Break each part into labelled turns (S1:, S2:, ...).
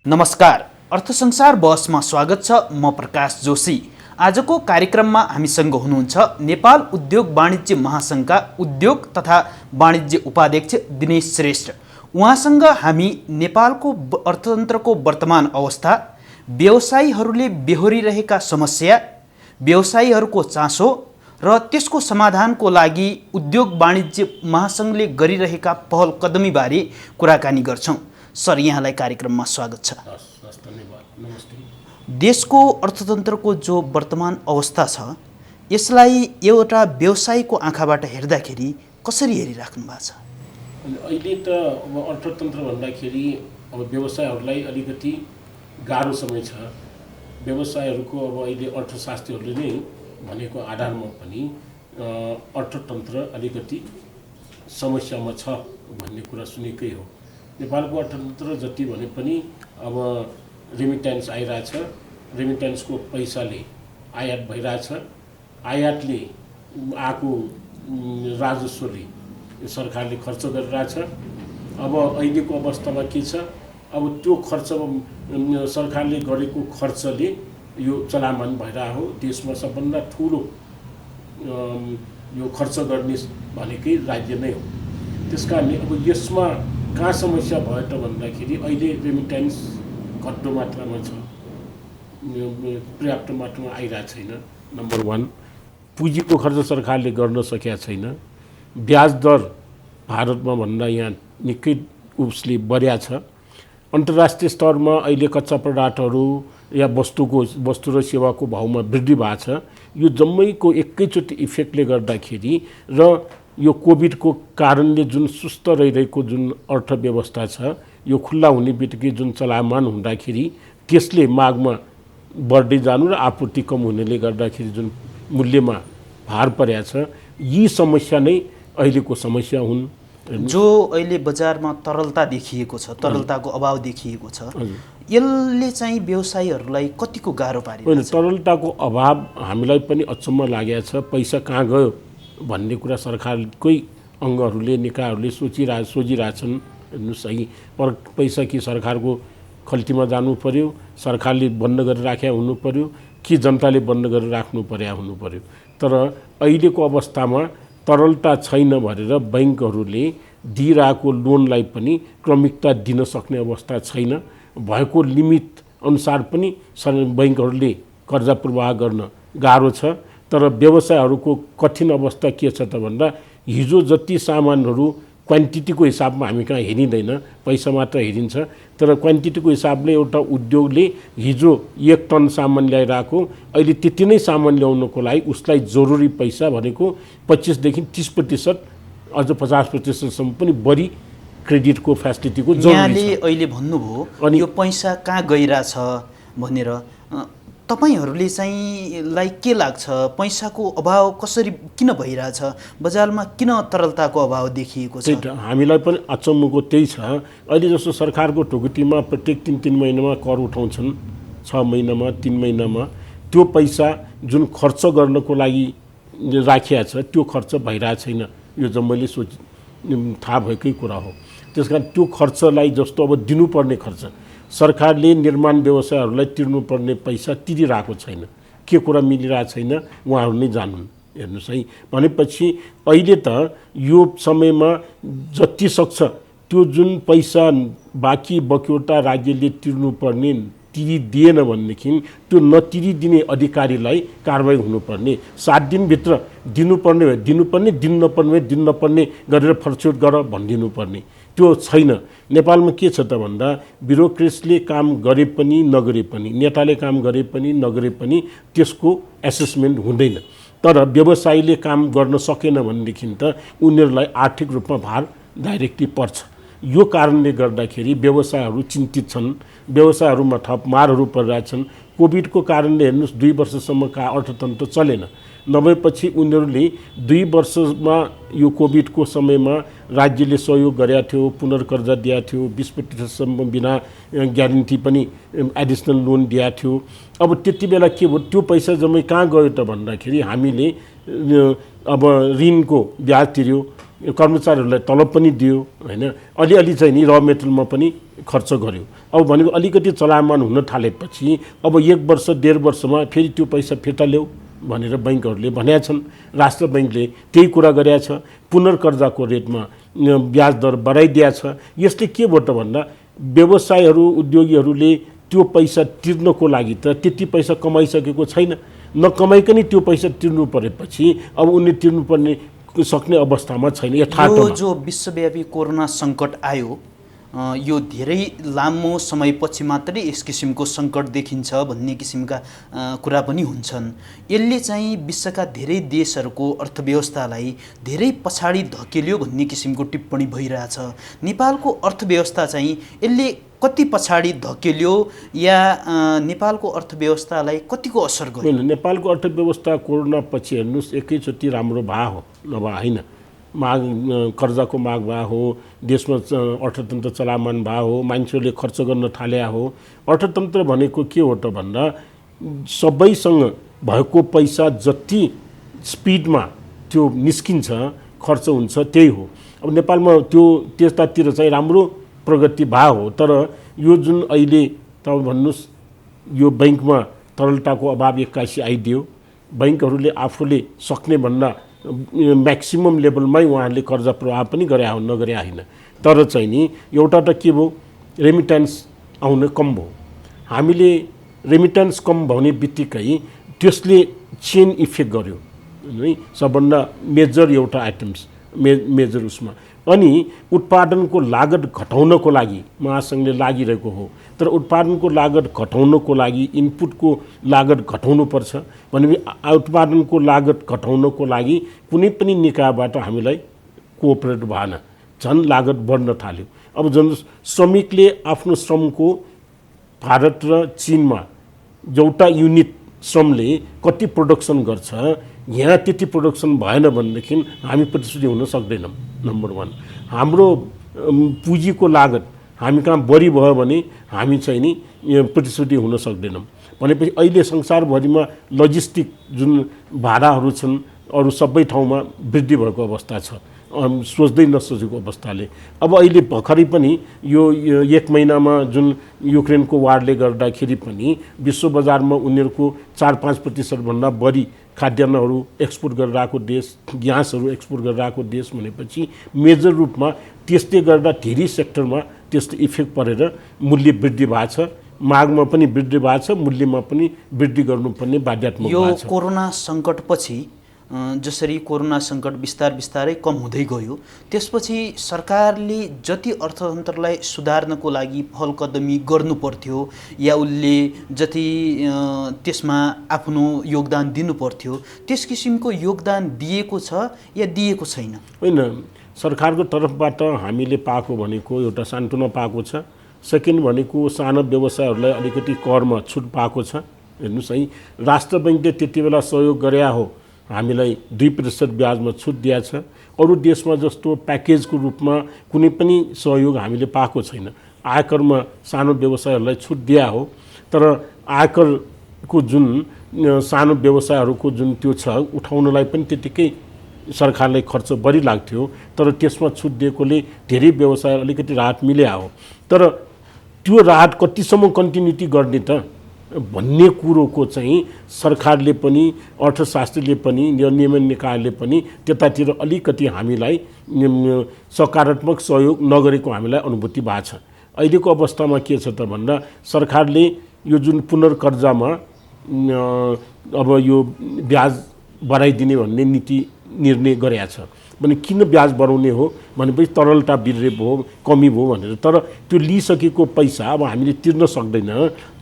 S1: नमस्कार, अर्थसंसार बहसमा स्वागत छ। म प्रकाश जोशी। आजको कार्यक्रममा हामीसँग हुनुहुन्छ नेपाल उद्योग वाणिज्य महासङ्घका उद्योग तथा वाणिज्य उपाध्यक्ष दिनेश श्रेष्ठ। उहाँसँग हामी नेपालको अर्थतन्त्रको वर्तमान अवस्था, व्यवसायीहरूले बेहोरिरहेका समस्या, व्यवसायीहरूको चासो र त्यसको समाधानको लागि उद्योग वाणिज्य महासङ्घले गरिरहेका पहल कदमीबारे कुराकानी गर्छौँ। सर, यहाँलाई कार्यक्रममा स्वागत छ।
S2: धन्यवाद। नमस्ते।
S1: देशको अर्थतन्त्रको जो वर्तमान अवस्था छ, यसलाई एउटा व्यवसायीको आँखाबाट हेर्दाखेरि कसरी हेरिराख्नु भएको छ?
S2: अहिले त अब अर्थतन्त्र भन्दाखेरि अब व्यवसायहरूलाई अलिकति गाह्रो समय छ। व्यवसायहरूको अब अहिले अर्थशास्त्रीहरूले नै भनेको आधारमा पनि अर्थतन्त्र अलिकति समस्यामा छ भन्ने कुरा सुनेकै हो। नेपालको अर्थतन्त्र जति भने पनि अब रेमिट्यान्स आइरहेछ, रेमिट्यान्सको पैसाले आयात भइरहेछ, आयातले आएको राजस्वले सरकारले खर्च गरिरहेछ। अब अहिलेको अवस्थामा के छ, अब त्यो खर्च सरकारले गरेको खर्चले यो चलामान भइरहेको हो। देशमा सबभन्दा ठुलो यो खर्च गर्ने भनेकै राज्य नै हो। त्यसकारणले अब यसमा कहाँ समस्या भयो त भन्दाखेरि अहिले रेमिट्यान्स घट्दो मात्रामा छ, पर्याप्त मात्रामा आइरहेको छैन। नम्बर 1, पुँजीको खर्च सरकारले गर्न सकेका छैन। ब्याज दर भारतमा भन्दा यहाँ निकै उसले बढ्या छ। अन्तर्राष्ट्रिय स्तरमा अहिले कच्चा पदार्थहरू या वस्तु र सेवाको भाउमा वृद्धि भएको छ। यो जम्मैको एकैचोटि इफेक्टले गर्दाखेरि र यो कोभिडको कारणले जुन सुस्त रहिरहेको जुन अर्थव्यवस्था छ, यो खुल्ला हुने बित्तिकै जुन चलामान हुँदाखेरि त्यसले मागमा बढ्दै जानु र आपूर्ति कम हुनेले गर्दाखेरि जुन मूल्यमा भार परेको छ, यी समस्या नै अहिलेको समस्या हुन्।
S1: जो अहिले बजारमा तरलता देखिएको छ, तरलताको अभाव देखिएको छ, यसले चाहिँ व्यवसायीहरूलाई कतिको गाह्रो पारेको छ?
S2: तरलताको अभाव हामीलाई पनि अचम्म लागेको छ। पैसा कहाँ गयो भन्ने कुरा सरकारकै अङ्गहरूले, निकायहरूले सोचिरहेछन्। सही पर पैसा कि सरकारको खल्तीमा जानु पर्यो, सरकारले बन्द गरेर राखेका हुनु पर्यो, कि जनताले बन्द गरेर राख्नु पर्या हुनु पर्यो। तर अहिलेको अवस्थामा तरलता छैन भनेर बैङ्कहरूले दिइरहेको लोनलाई पनि क्रमिकता दिन सक्ने अवस्था छैन। भएको लिमिट अनुसार पनि बैङ्कहरूले कर्जा प्रवाह गर्न गाह्रो छ। तर व्यवसायहरूको कठिन अवस्था के छ त भन्दा हिजो जति सामानहरू क्वान्टिटीको हिसाबमा हामी कहाँ हेरिँदैन, पैसा मात्र हेरिन्छ। तर क्वान्टिटीको हिसाबले एउटा उद्योगले हिजो 1 टन सामान ल्याइरहेको, अहिले त्यति नै सामान ल्याउनको लागि उसलाई जरुरी पैसा भनेको 25 देखि 30%, अझ 50%सम्म पनि बढी क्रेडिटको फेसिलिटीको जरुरी छ।
S1: यहाँले अहिले भन्नुभयो अनि यो पैसा कहाँ गइरहेछ भनेर, तपाईहरूले चाहिँ के लाग्छ, पैसाको अभाव किन भइरहेछ, बजारमा किन तरलताको अभाव देखिएको छ?
S2: हामीलाई पनि अचम्मको त्यही छ। अहिले जस्तो सरकारको ढुकुटीमा प्रत्येक 3 महिनामा कर उठाउँछन्, 6 महिनामा 3 महिनामा, त्यो पैसा जुन खर्च गर्नको लागि राखिया छ त्यो खर्च भइरहेको छैन। यो जम्मैले थाहा भएकै कुरा हो। त्यसकारण त्यो खर्चलाई जस्तो अब दिनुपर्ने खर्च सरकारले निर्माण व्यवसायहरूलाई तिर्नुपर्ने पैसा तिरिरहेको छैन। के कुरा मिलिरहेको छैन उहाँहरू नै जानुन्। हेर्नुहोस् है, भनेपछि अहिले त यो समयमा जति सक्छ त्यो जुन पैसा बाँकी बक्यौटा राज्यले तिर्नुपर्ने तिरिदिएन भनेदेखि त्यो नतिरिदिने अधिकारीलाई कारबाही हुनुपर्ने। 7 दिनभित्र दिनुपर्ने भए दिनुपर्ने, दिन नपर्ने भए दिन नपर्ने गरेर फर्चुट गर भनिदिनुपर्ने। त्यो छैन। नेपालमा के छ त भन्दा ब्युरोक्रेसीले काम गरे पनि नगरे पनि, नेताले काम गरे पनि नगरे पनि त्यसको एसेसमेन्ट हुँदैन। तर व्यवसायीले काम गर्न सकेन भनेदेखि त उनीहरूलाई आर्थिक रूपमा भार डाइरेक्टली पर्छ। यो कारणले गर्दाखेरि व्यवसायहरू चिन्तित छन्, व्यवसायहरूमा थप मारहरू परिरहेछन्। कोभिडको कारणले हेर्नुहोस् 2 वर्षसम्मका अर्थतन्त्र चलेन। नभएपछि उनीहरूले 2 वर्षमा यो कोभिडको समयमा राज्यले सहयोग गरेका थियो, पुनर्कर्जा दिएको थियो, 20% बिना ग्यारेन्टी पनि एडिसनल लोन दिएको थियो। अब त्यति बेला के भयो, त्यो पैसा जम्मै कहाँ गयो त भन्दाखेरि हामीले अब ऋणको ब्याज तिर्यो, कर्मचारीहरूलाई तलब पनि दियो होइन, अलिअलि चाहिँ नि र मेटेरियलमा पनि खर्च गर्यो। अब भनेको अलिकति चलायमान हुन थालेपछि अब 1 वर्ष 1.5 वर्षमा फेरि त्यो पैसा फिर्ता ल्याऊ भनेर बैङ्कहरूले भनेका छन्। राष्ट्र बैङ्कले त्यही कुरा गरेका छ, पुनर्कर्जाको रेटमा ब्याज दर बढाइदिएको छ। यसले के भयो त भन्दा व्यवसायहरू उद्योगीहरूले त्यो पैसा तिर्नको लागि त त्यति पैसा कमाइसकेको छैन, नकमाइकन त्यो पैसा तिर्नु परेपछि अब उनले तिर्नुपर्ने सक्ने अवस्थामा छैन।
S1: यो जो विश्वव्यापी कोरोना सङ्कट आयो यो धेरै लामो समयपछि मात्रै यस किसिमको सङ्कट देखिन्छ भन्ने किसिमका कुरा पनि हुन्छन्। यसले चाहिँ विश्वका धेरै देशहरूको अर्थव्यवस्थालाई धेरै पछाडि धकेल्यो भन्ने किसिमको टिप्पणी भइरहेछ। नेपालको अर्थव्यवस्था चाहिँ यसले कति पछाडि धकेल्यो या नेपालको अर्थव्यवस्थालाई कतिको असर गर्यो?
S2: नेपालको अर्थव्यवस्था कोरोना पछि हेर्नुहोस् एकैचोटि राम्रो भए हो, नभए होइन। माग कर्जाको माग भए हो, देशमा अर्थतन्त्र चलायमान भए हो, मान्छेहरूले खर्च गर्न थाले हो। अर्थतन्त्र भनेको के हो त भन्दा सबैसँग भएको पैसा जति स्पिडमा त्यो निस्किन्छ खर्च हुन्छ त्यही हो। अब नेपालमा त्यो त्यतातिर चाहिँ राम्रो प्रगति भए हो। तर यो जुन अहिले तपाईँ भन्नुहोस् यो बैङ्कमा तरलताको अभाव 81 आइदियो, बैङ्कहरूले आफूले सक्ने भन्दा म्याक्सिमम लेभलमै उहाँहरूले कर्जा प्रवाह पनि गरे हो, नगरे होइन। तर चाहिँ नि एउटा त के भयो, रेमिट्यान्स आउन कम भयो। हामीले रेमिट्यान्स कम भने बित्तिकै त्यसले चेन इफेक्ट गर्यो है, सबभन्दा मेजर एउटा आइटम्स मेजर उसमा। अनि उत्पादनको लागत घटाउनको लागि महासङ्घले लागिरहेको हो, तर उत्पादनको लागत घटाउनको लागि इनपुटको लागत घटाउनुपर्छ भने उत्पादनको लागत घटाउनको लागि कुनै पनि निकायबाट हामीलाई कोअपरेट भएन, झन् लागत बढ्न थाल्यो। अब जुन श्रमिकले आफ्नो श्रमको भारत र चीनमा एउटा युनिट श्रमले कति प्रोडक्सन गर्छ, यहाँ त्यति प्रोडक्सन भएन भनेदेखि हामी प्रतिस्पर्धी हुन सक्दैनौँ। नम्बर 1 हाम्रो पुँजीको लागत हामी कहाँ बढी भयो भने हामी चाहिँ नि प्रतिस्पर्धी हुन सक्दैनौँ। भनेपछि अहिले संसारभरिमा लजिस्टिक जुन भाडाहरू छन् अरू सबै ठाउँमा वृद्धि भएको अवस्था छ, सोच्दै नसोचेको अवस्थाले। अब अहिले भर्खरै पनि यो 1 महिनामा जुन युक्रेनको वारले गर्दाखेरि पनि विश्व बजारमा उनीहरूको 4-5% भन्दा बढी खाद्यान्नहरू एक्सपोर्ट गरेर आएको देश, ग्यासहरू एक्सपोर्ट गरेर आएको देश भनेपछि मेजर रूपमा त्यसले गर्दा धेरै सेक्टरमा त्यसले इफेक्ट परेर मूल्य वृद्धि भएको छ, मागमा पनि वृद्धि भएको छ, मूल्यमा पनि वृद्धि गर्नुपर्ने बाध्यात्मक भएको छ।
S1: यो कोरोना सङ्कटपछि जसरी कोरोना सङ्कट बिस्तारै कम हुँदै गयो, त्यसपछि सरकारले जति अर्थतन्त्रलाई सुधार्नको लागि पहल कदमी गर्नु पर्थ्यो या उसले जति त्यसमा आफ्नो योगदान दिनु पर्थ्यो त्यस किसिमको योगदान दिएको छ या दिएको छैन?
S2: होइन, सरकारको तर्फबाट हामीले पाएको भनेको एउटा सान्त्वना पाएको छ। सेकेन्ड भनेको सानो व्यवसायहरूलाई अलिकति करमा छुट पाएको छ। हेर्नुहोस् है, राष्ट्र बैङ्कले त्यति बेला सहयोग गरे हो, हामीलाई 2% ब्याजमा छुट दिएको छ। अरू देशमा जस्तो प्याकेजको रूपमा कुनै पनि सहयोग हामीले पाएको छैन। आयकरमा सानो व्यवसायहरूलाई छुट दिया हो, तर आयकरको जुन सानो व्यवसायहरूको जुन त्यो छ उठाउनलाई पनि त्यतिकै सरकारलाई खर्च बढी लाग्थ्यो, तर त्यसमा छुट दिएकोले धेरै व्यवसाय अलिकति राहत मिले हो। तर त्यो राहत कतिसम्म कन्टिन्युटी गर्ने त भन्ने कुरोको चाहिँ सरकारले पनि अर्थशास्त्रीले पनि नियमन निकायले पनि त्यतातिर अलिकति हामीलाई सकारात्मक सहयोग नगरेको हामीलाई अनुभूति भएको छ। अहिलेको अवस्थामा के छ त भन्दा सरकारले यो जुन पुनर्कर्जामा अब यो ब्याज बढाइदिने भन्ने नीति निर्णय गरेको छ भने किन ब्याज बढाउने हो भनेपछि तरलता बिर्रे भयो, कमी भयो भनेर। तर त्यो लिइसकेको पैसा अब हामीले तिर्न सक्दैन,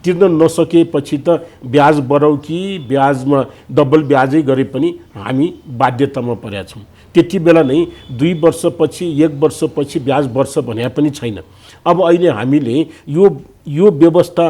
S2: तिर्न नसकेपछि त ब्याज बढाउ कि ब्याजमा डबल ब्याजै गरे पनि हामी बाध्यतामा परेका छौँ। त्यति बेला नै 2 वर्षपछि 1 वर्षपछि ब्याज बढ्छ भने पनि छैन। अब अहिले हामीले यो व्यवस्था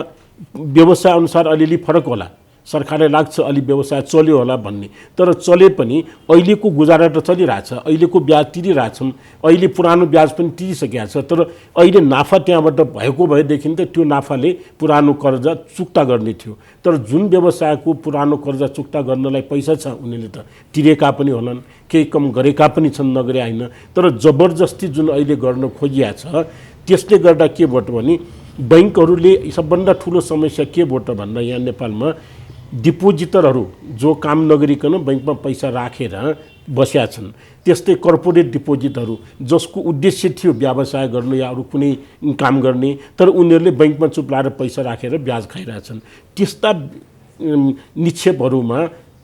S2: व्यवसाय अनुसार अलिअलि फरक होला। सरकारलाई लाग्छ अलि व्यवसाय चल्यो होला भन्ने, तर चले पनि अहिलेको गुजारा त चलिरहेछ, अहिलेको ब्याज तिरिरहेछौँ, अहिले पुरानो ब्याज पनि तिरिसकेका छ, तर अहिले नाफा त्यहाँबाट भएको भएदेखि त त्यो नाफाले पुरानो कर्जा चुक्ता गर्ने थियो। तर जुन व्यवसायको पुरानो कर्जा चुक्ता गर्नलाई पैसा छ उनीहरूले त तिरेका पनि होलान्, केही कम गरेका पनि छन्, नगरे होइन। तर जबरजस्ती जुन अहिले गर्न खोजिया छ त्यसले गर्दा के भयो भने बैंकहरूले सबभन्दा ठुलो समस्या के भयो त भन्दा यहाँ नेपालमा डिपोजिटरहरू जो काम नगरिकन बैंकमा पैसा राखेर बस्या छन्, त्यस्तै कर्पोरेट डिपोजिटहरू जसको उद्देश्य थियो व्यवसाय गर्नु या अरू कुनै काम गर्ने, तर उनीहरूले बैंकमा चुप लाएर पैसा राखेर ब्याज खाइरहेछन्। त्यस्ता निक्षेपहरूमा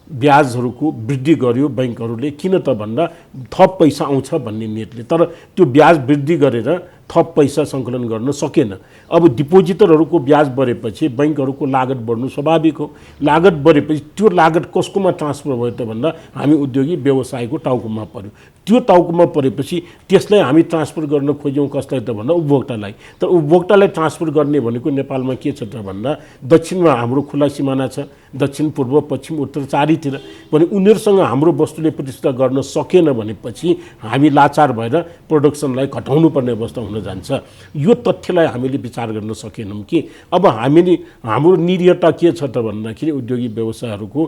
S2: ब्याजहरूको वृद्धि गर्यो बैंकहरूले, किन त भन्दा थप पैसा आउँछ भन्ने नियतले। तर त्यो ब्याज वृद्धि गरेर थप पैसा सङ्कलन गर्न सकेन। अब डिपोजिटरहरूको ब्याज बढेपछि बैंकहरूको लागत बढ्नु स्वाभाविक हो। लागत बढेपछि त्यो लागत कसकोमा ट्रान्सफर भयो त भन्दा हामी उद्योगी व्यवसायको टाउकोमा पर्यो। त्यो टाउकोमा परेपछि त्यसलाई हामी ट्रान्सफर गर्न खोज्यौँ कसलाई त भन्दा उपभोक्तालाई। तर उपभोक्तालाई ट्रान्सफर गर्ने भनेको नेपालमा के छ त भन्दा दक्षिणमा हाम्रो खुला सिमाना छ, दक्षिण पूर्व पश्चिम उत्तर चारैतिर, भने उनीहरूसँग हाम्रो वस्तुले प्रतिस्पर्धा गर्न सकेन भनेपछि हामी लाचार भएर प्रोडक्सनलाई घटाउनु पर्ने अवस्था हुन जान्छ। यो तथ्यलाई हामीले विचार गर्न सकेनौँ कि अब हाम्रो निरीहता के छ त भन्दाखेरि उद्योगी व्यवसायहरूको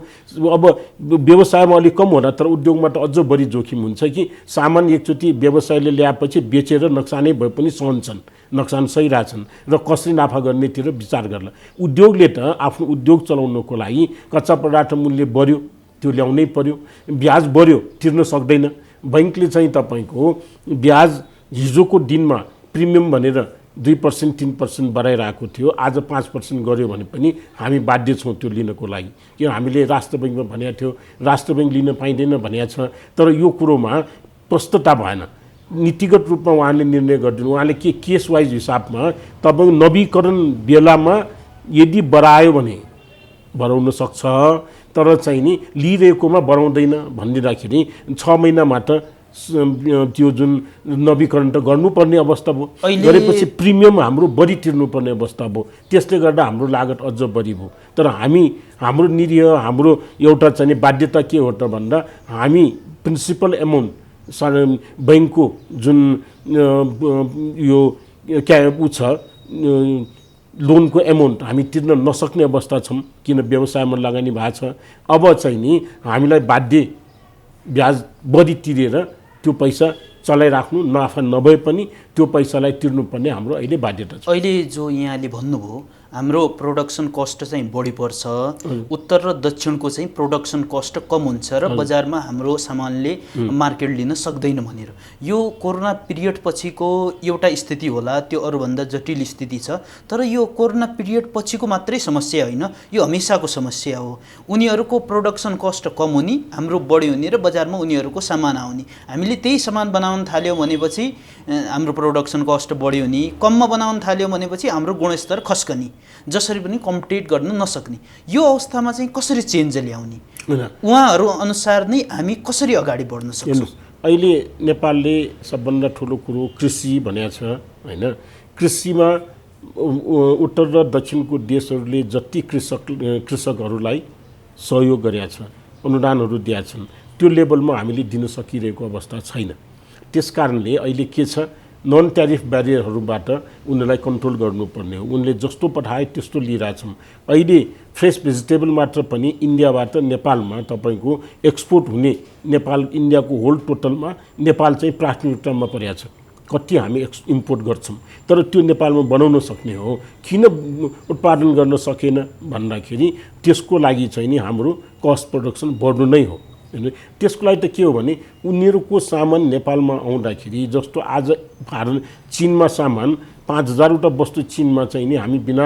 S2: अब व्यवसायमा अलिक कम होला, तर उद्योगमा त अझ बढी जोखिम हुन्छ कि सामान एकचोटि व्यवसायले ल्याएपछि बेचेर नक्सानै भए पनि सहन्छन्, नक्सान सहिरहेछन् र कसरी नाफा गर्नेतिर विचार गर्ला। उद्योगले त आफ्नो उद्योग चलाउनको लागि कच्चा पदार्थ मूल्य बढ्यो, त्यो ल्याउनै पर्यो, ब्याज बढ्यो, तिर्न सक्दैन। बैंकले चाहिँ तपाईँको ब्याज हिजोको दिनमा प्रिमियम भनेर 2% 3% बढाइरहेको थियो, आज 5% गर्यो भने पनि हामी बाध्य छौँ त्यो लिनको लागि। किन हामीले राष्ट्र बैङ्कमा भनेको थियो राष्ट्र बैङ्क लिन पाइँदैन भनेको छ, तर यो कुरोमा प्रस्तुतता भएन। नीतिगत रूपमा उहाँले निर्णय गरिदिनु, उहाँले के केस वाइज हिसाबमा तपाईँ नवीकरण बेलामा यदि बढायो भने बढाउन सक्छ, तर चाहिँ नि लिइरहेकोमा बढाउँदैन भनिदिँदाखेरि 6 महिनामा त त्यो जुन नवीकरण त गर्नुपर्ने अवस्था भयो। गरेपछि प्रिमियम हाम्रो बढी तिर्नुपर्ने अवस्था भयो, त्यसले गर्दा हाम्रो लागत अझ बढी भयो। तर हाम्रो निरीह हाम्रो एउटा चाहिँ बाध्यता के हो त भन्दा हामी प्रिन्सिपल एमाउन्ट बैंकको जुन यो क्या ऊ छ लोनको एमाउन्ट हामी तिर्न नसक्ने अवस्था छौँ, किन व्यवसायमा लगानी भएको छ। अब चाहिँ नि हामीलाई बाध्य ब्याज बढी तिरेर त्यो पैसा चलाइराख्नु, नाफा नभए पनि त्यो पैसालाई तिर्नुपर्ने हाम्रो अहिले बाध्यता छ।
S1: अहिले जो यहाँले भन्नुभयो हाम्रो प्रोडक्सन कस्ट चाहिँ बढी पर्छ, उत्तर र दक्षिणको चाहिँ प्रोडक्सन कस्ट कम हुन्छ र बजारमा हाम्रो सामानले मार्केट लिन सक्दैन भनेर, यो कोरोना पिरियड पछिको एउटा स्थिति होला, त्यो अरूभन्दा जटिल स्थिति छ। तर यो कोरोना पिरियड पछिको मात्रै समस्या होइन, यो हमेसाको समस्या हो। उनीहरूको प्रोडक्सन कस्ट कम हुने, हाम्रो बढी हुने र बजारमा उनीहरूको सामान आउने, हामीले त्यही सामान बनाउन थाल्यौँ भनेपछि हाम्रो प्रोडक्सन कस्ट बढी हुने, कममा बनाउन थाल्यौँ भनेपछि हाम्रो गुणस्तर खस्कने, जसरी पनि कम्पिट गर्न नसक्ने। यो अवस्थामा चाहिँ कसरी चेन्ज ल्याउने, उहाँहरू अनुसार नै हामी कसरी अगाडि बढ्न सक्छौँ?
S2: अहिले नेपालले सबभन्दा ठुलो कुरो कृषि भनेको छ होइन। कृषिमा उत्तर र दक्षिणको देशहरूले जति कृषकहरूलाई सहयोग गरेका छ, अनुदानहरू दिएका छन्, त्यो लेभलमा हामीले दिन सकिरहेको अवस्था छैन। त्यसकारणले अहिले के छ, नन ट्यारिफ ब्यारियरहरूबाट उनीहरूलाई कन्ट्रोल गर्नुपर्ने हो। उनले जस्तो पठाए त्यस्तो लिइरहेछौँ। अहिले फ्रेस भेजिटेबल मात्र पनि इन्डियाबाट नेपालमा तपाईँको एक्सपोर्ट हुने, नेपाल इन्डियाको होल टोटलमा नेपाल चाहिँ प्राथमिकतामा परेको छ। कति हामी इम्पोर्ट गर्छौँ, तर त्यो नेपालमा बनाउन सक्ने हो, किन उत्पादन गर्न सकेन भन्दाखेरि त्यसको लागि चाहिँ नि हाम्रो कस्ट प्रोडक्सन बढ्नु नै हो। त्यसको लागि त के हो भने उनीहरूको सामान नेपालमा आउँदाखेरि, जस्तो आज भारत चीनमा सामान 5000वटा वस्तु चीनमा चाहिँ नि हामी बिना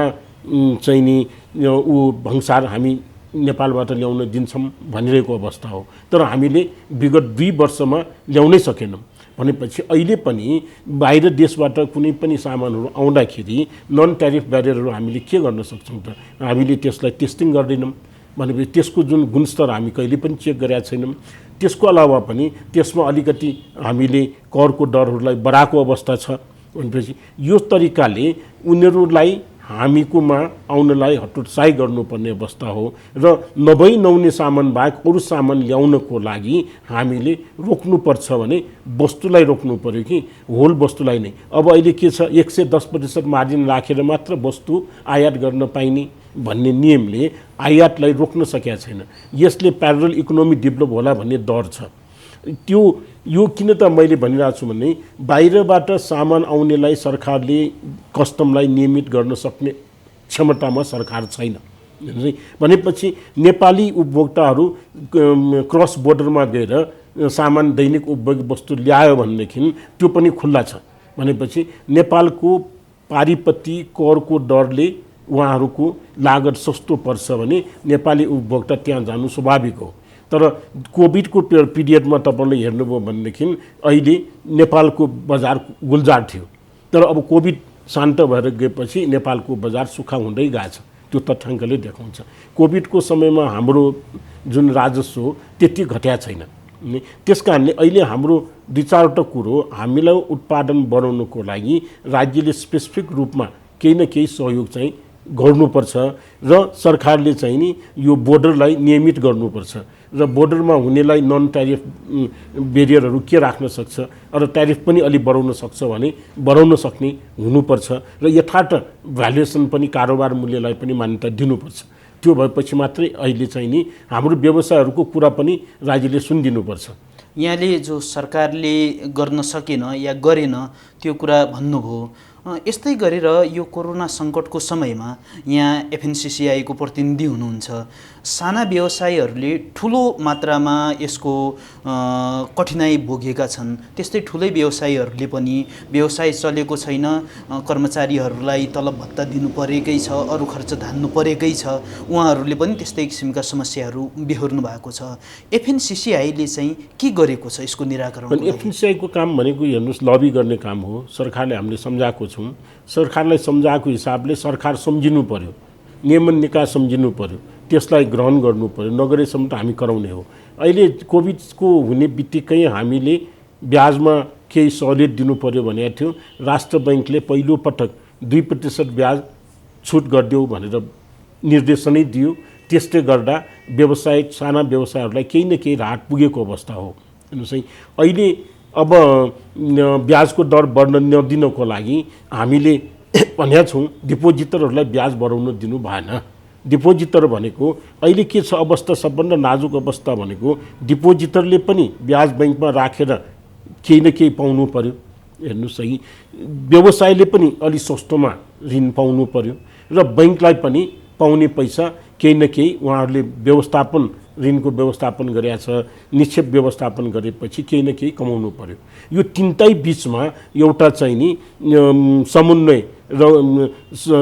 S2: चाहिँ नि ऊ भंसार हामी नेपालबाट ल्याउन दिन्छौँ भनिरहेको अवस्था हो। तर हामीले विगत 2 वर्षमा ल्याउनै सकेनौँ भनेपछि अहिले पनि बाहिर देशबाट कुनै पनि सामानहरू आउँदाखेरि नन ट्यारिफ ब्यारियरहरू हामीले के गर्न सक्छौँ त, हामीले त्यसलाई टेस्टिङ गर्दैनौँ भनेपछि त्यसको जुन गुणस्तर हामी कहिले पनि चेक गरेका छैनौँ। त्यसको अलावा पनि त्यसमा अलिकति हामीले करको दरहरूलाई बढाएको अवस्था छ भनेपछि यो तरिकाले उनीहरूलाई हामीकोमा आउनलाई हतोत्साही गर्नुपर्ने अवस्था हो र नभई नहुने सामान बाहेक अरू सामान ल्याउनको लागि हामीले रोक्नुपर्छ भने वस्तुलाई रोक्नु पर्यो कि होल वस्तुलाई नै। अब अहिले के छ 110% मार्जिन राखेर मात्र वस्तु आयात गर्न पाइने भन्ने नियमले आयातलाई रोक्न सकेका छैन। यसले प्यारलल इकोनोमी डेभलप होला भन्ने डर छ। त्यो यो किन त मैले भनिरहेको छु भने बाहिरबाट सामान आउनेलाई सरकारले कस्टमलाई नियमित गर्न सक्ने क्षमतामा सरकार छैन भनेपछि नेपाली उपभोक्ताहरू क्रस बोर्डरमा गएर सामान दैनिक उपभोग्य वस्तु ल्यायो भनेदेखि त्यो पनि खुल्ला छ भनेपछि नेपालको पारिपति करको डरले उहाँहरूको लागत सस्तो पर्छ भने नेपाली उपभोक्ता त्यहाँ जानु स्वाभाविक हो। तर कोभिडको पिरियडमा तपाईँले हेर्नुभयो भनेदेखि अहिले नेपालको बजार गुल्जार थियो, तर अब कोभिड शान्त भएर गएपछि नेपालको बजार सुक्खा हुँदै गएछ। त्यो तथ्याङ्कले देखाउँछ। कोभिडको समयमा हाम्रो जुन राजस्व त्यति घट्या छैन। त्यस कारणले अहिले हाम्रो दुई चारवटा कुरो हामीलाई उत्पादन बढाउनको लागि राज्यले स्पेसिफिक रूपमा केही न केही सहयोग चाहिँ गर्नुपर्छ र सरकारले चाहिँ नि यो बोर्डरलाई नियमित गर्नुपर्छ र बोर्डरमा हुनेलाई नन ट्यारिफ बेरियरहरू के राख्न सक्छ र ट्यारिफ पनि अलि बढाउन सक्छ भने बढाउन सक्ने हुनुपर्छ र यथार्थ भ्यालुएसन पनि कारोबार मूल्यलाई पनि मान्यता दिनुपर्छ। त्यो भएपछि मात्रै अहिले चाहिँ नि हाम्रो व्यवसायहरूको कुरा पनि राज्यले सुनिदिनुपर्छ।
S1: यहाँले जो सरकारले गर्न सकेन या गरेन त्यो कुरा भन्नुभयो। यस्तै गरेर यो कोरोना सङ्कटको समयमा यहाँ एफएनसिसिआईको प्रतिनिधि हुनुहुन्छ। साना व्यवसायीहरूले ठुलो मात्रामा यसको कठिनाई भोगेका छन्। त्यस्तै ठुलै व्यवसायीहरूले पनि व्यवसाय चलेको छैन, कर्मचारीहरूलाई तलब भत्ता दिनु परेकै छ, अरू खर्च धान्नु परेकै छ, उहाँहरूले पनि त्यस्तै किसिमका समस्याहरू बेहोर्नु भएको छ। एफएनसिसिआईले चाहिँ के गरेको छ यसको निराकरण?
S2: एफएनसिआईको काम भनेको हेर्नुहोस् लबी गर्ने काम हो। सरकारले हामीले सम्झाएको छौँ। सरकारलाई सम्झाएको हिसाबले सरकार सम्झिनु पर्यो, नियमन निकाय सम्झिनु पर्यो, त्यसलाई ग्रहण गर्नु पर्यो। नगरेसम्म त हामी कराउने हो। अहिले कोभिडको हुने बित्तिकै हामीले ब्याजमा केही सहुलियत दिनु पर्यो भनेको थियो। राष्ट्र बैङ्कले पहिलोपटक 2% ब्याज छुट गरिदेऊ भनेर निर्देशनै दियो। त्यसले गर्दा व्यवसाय साना व्यवसायहरूलाई केही न केही राहत पुगेको अवस्था हो। हेर्नुहोस् है, अहिले अब ब्याजको दर बढ्न नदिनको लागि हामीले भनेका छौँ डिपोजिटरहरूलाई ब्याज बढाउन दिनु भएन। डिपोजिटर भनेको अहिले के छ अवस्था, सबभन्दा नाजुक अवस्था भनेको डिपोजिटरले पनि ब्याज बैङ्कमा राखेर केही न केही पाउनु पर्यो। हेर्नुहोस् है, व्यवसायले पनि अलि सस्तोमा ऋण पाउनु पर्यो र बैङ्कलाई पनि पाउने पैसा केही न केही उहाँहरूले व्यवस्थापन ऋणको व्यवस्थापन गरेका छ, निक्षेप व्यवस्थापन गरेपछि केही न केही कमाउनु पर्यो। यो तिनटै बिचमा एउटा चाहिँ नि समन्वय र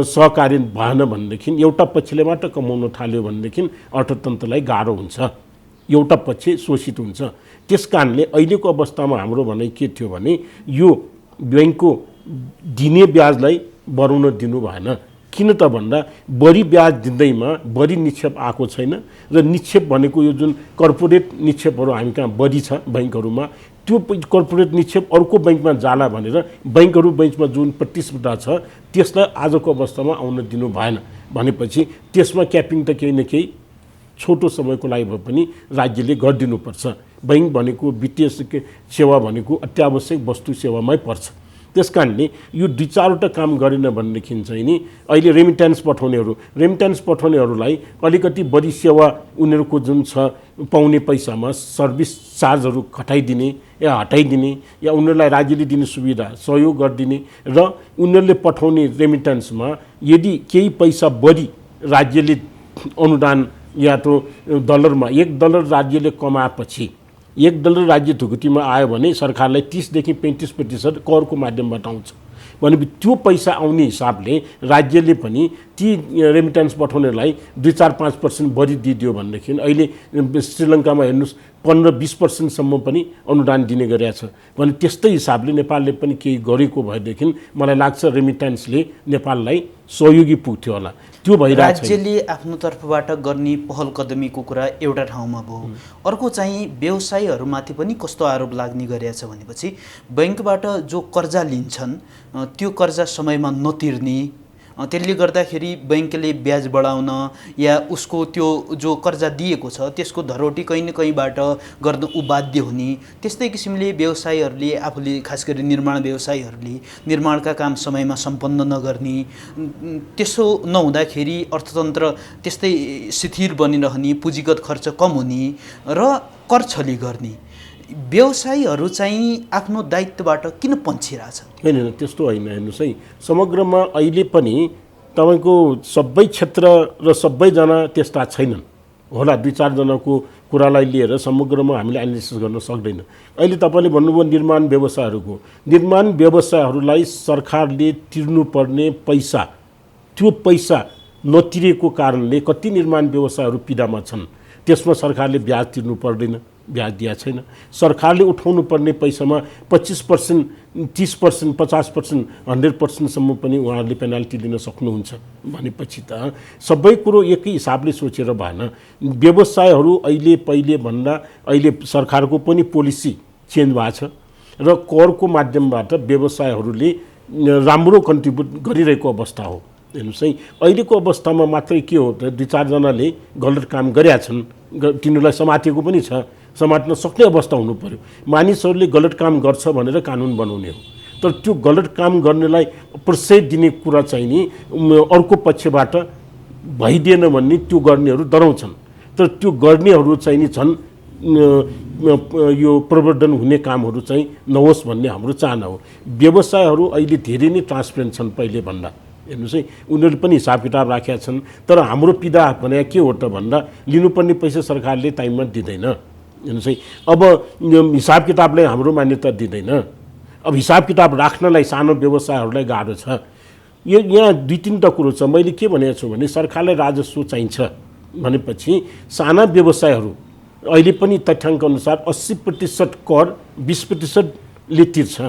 S2: सहकार्य भएन भनेदेखि एउटा पक्षले मात्र कमाउन थाल्यो भनेदेखि अर्थतन्त्रलाई गाह्रो हुन्छ, एउटा पक्ष शोषित हुन्छ। त्यस कारणले अहिलेको अवस्थामा हाम्रो भनाइ के थियो भने यो ब्याङ्कको दिने ब्याजलाई बढाउन दिनु भएन। किन त भन्दा बढी ब्याज दिँदैमा बढी निक्षेप आएको छैन र निक्षेप भनेको यो जुन कर्पोरेट निक्षेपहरू हामी कहाँ बढी छ बैङ्कहरूमा, त्यो कर्पोरेट निक्षेप अर्को बैङ्कमा जाला भनेर बैङ्कहरू बिचमा जुन प्रतिस्पर्धा छ त्यसलाई आजको अवस्थामा आउन दिनु भएन भनेपछि त्यसमा क्यापिङ त केही न केही छोटो समयको लागि भए पनि राज्यले गरिदिनुपर्छ। बैङ्क भनेको वित्तीय सेवा भनेको अत्यावश्यक वस्तु सेवामै पर्छ। त्यस कारणले यो दुई चारवटा काम गरेन भनेदेखि चाहिँ नि अहिले रेमिट्यान्स पठाउनेहरूलाई अलिकति बढी सेवा उनीहरूको जुन छ पाउने पैसामा सर्भिस चार्जहरू घटाइदिने या हटाइदिने या उनीहरूलाई राज्यले दिने सुविधा सहयोग गरिदिने र उनीहरूले पठाउने रेमिट्यान्समा यदि केही पैसा बढी राज्यले अनुदान या तो डलरमा $1 राज्यले कमाएपछि $1 राज्य ढुकुटीमा आयो भने सरकारलाई 30 देखि 35% करको माध्यमबाट आउँछ भने त्यो पैसा आउने हिसाबले राज्यले पनि ती रेमिट्यान्स पठाउनेलाई 2-4-5% बढी दिदियो भनेदेखि अहिले श्रीलङ्कामा हेर्नुहोस् 15-20% सम्म पनि अनुदान दिने गरेको छ भने त्यस्तै हिसाबले नेपालले पनि केही गरेको भएदेखि मलाई लाग्छ रेमिट्यान्सले नेपाललाई सहयोगी पुग्थ्यो होला। त्यो भइरहेको छ।
S1: राज्यले आफ्नो तर्फबाट गर्ने पहल कदमीको कुरा एउटा ठाउँमा भयो, अर्को चाहिँ व्यवसायीहरूमाथि पनि कस्तो आरोप लाग्ने गरेको छ भनेपछि बैङ्कबाट जो कर्जा लिन्छन् त्यो कर्जा समयमा नतिर्ने त्यसले गर्दाखेरि बैंकले ब्याज बढाउन या उसको त्यो जो कर्जा दिएको छ त्यसको धरोटी कहीँ न कहीँबाट गर्न ऊ बाध्य हुने। त्यस्तै किसिमले व्यवसायीहरूले आफूले खास गरी निर्माण व्यवसायीहरूले निर्माणका काम समयमा सम्पन्न नगर्ने, त्यसो नहुँदाखेरि अर्थतन्त्र त्यस्तै शिथिल बनिरहने, पुँजीगत खर्च कम हुने र कर छली गर्ने। व्यवसायीहरू चाहिँ आफ्नो दायित्वबाट किन पन्छिरहेछ?
S2: होइन, त्यस्तो होइन। हेर्नुहोस् है, समग्रमा अहिले पनि तपाईँको सबै क्षेत्र र सबैजना त्यस्ता छैनन् होला। 2-4 जनाको कुरालाई लिएर समग्रमा हामीले एनालिसिस गर्न सक्दैन। अहिले तपाईँले भन्नुभयो निर्माण व्यवसायहरूलाई सरकारले तिर्नुपर्ने पैसा, त्यो पैसा नतिरेको कारणले कति निर्माण व्यवसायहरू पीडामा छन्। त्यसमा सरकारले ब्याज तिर्नु पर्दैन, ब्याज दिएको छैन। सरकारले उठाउनु पर्ने पैसामा 25%, 30%, 50%, 100%सम्म पनि उहाँहरूले पेनाल्टी दिन सक्नुहुन्छ भनेपछि त सबै कुरो एकै हिसाबले सोचेर भएन। व्यवसायहरू पहिले भन्दा अहिले सरकारको पनि पोलिसी चेन्ज भएको छ र करको माध्यमबाट व्यवसायहरूले राम्रो कन्ट्रिब्युट गरिरहेको अवस्था हो। हेर्नुहोस् है, अहिलेको अवस्थामा मात्रै के हो त 2-4 जनाले गलत काम गरेका छन्, तिनीहरूलाई समातेको पनि छ, समात्न सक्ने अवस्था हुनु पर्यो। मानिसहरूले गलत काम गर्छ भनेर कानुन बनाउने हो, तर त्यो गलत काम गर्नेलाई प्रोत्साहित दिने कुरा चाहिँ नि अर्को पक्षबाट भइदिएन भन्ने त्यो गर्नेहरू डराउँछन्। तर त्यो गर्नेहरू चाहिँ नि झन् यो प्रवर्धन हुने कामहरू चाहिँ नहोस् भन्ने हाम्रो चाहना हो। व्यवसायहरू अहिले धेरै नै ट्रान्सपेरेन्ट छन् पहिले भन्दा। हेर्नुहोस् है, उनीहरूले पनि हिसाब किताब राखेका छन्। तर हाम्रो पीडा भने के हो त भन्दा लिनुपर्ने पैसा सरकारले टाइममा दिँदैन। हेर्नुहोस् है, अब हिसाब किताबलाई हाम्रो मान्यता दिँदैन। अब हिसाब किताब राख्नलाई सानो व्यवसायहरूलाई गाह्रो छ। यो यहाँ 2-3टा कुरो छ। मैले के भनेको छु भने सरकारलाई राजस्व चाहिन्छ भनेपछि साना व्यवसायहरू अहिले पनि तथ्याङ्क अनुसार 80% कर 20%ले तिर्छ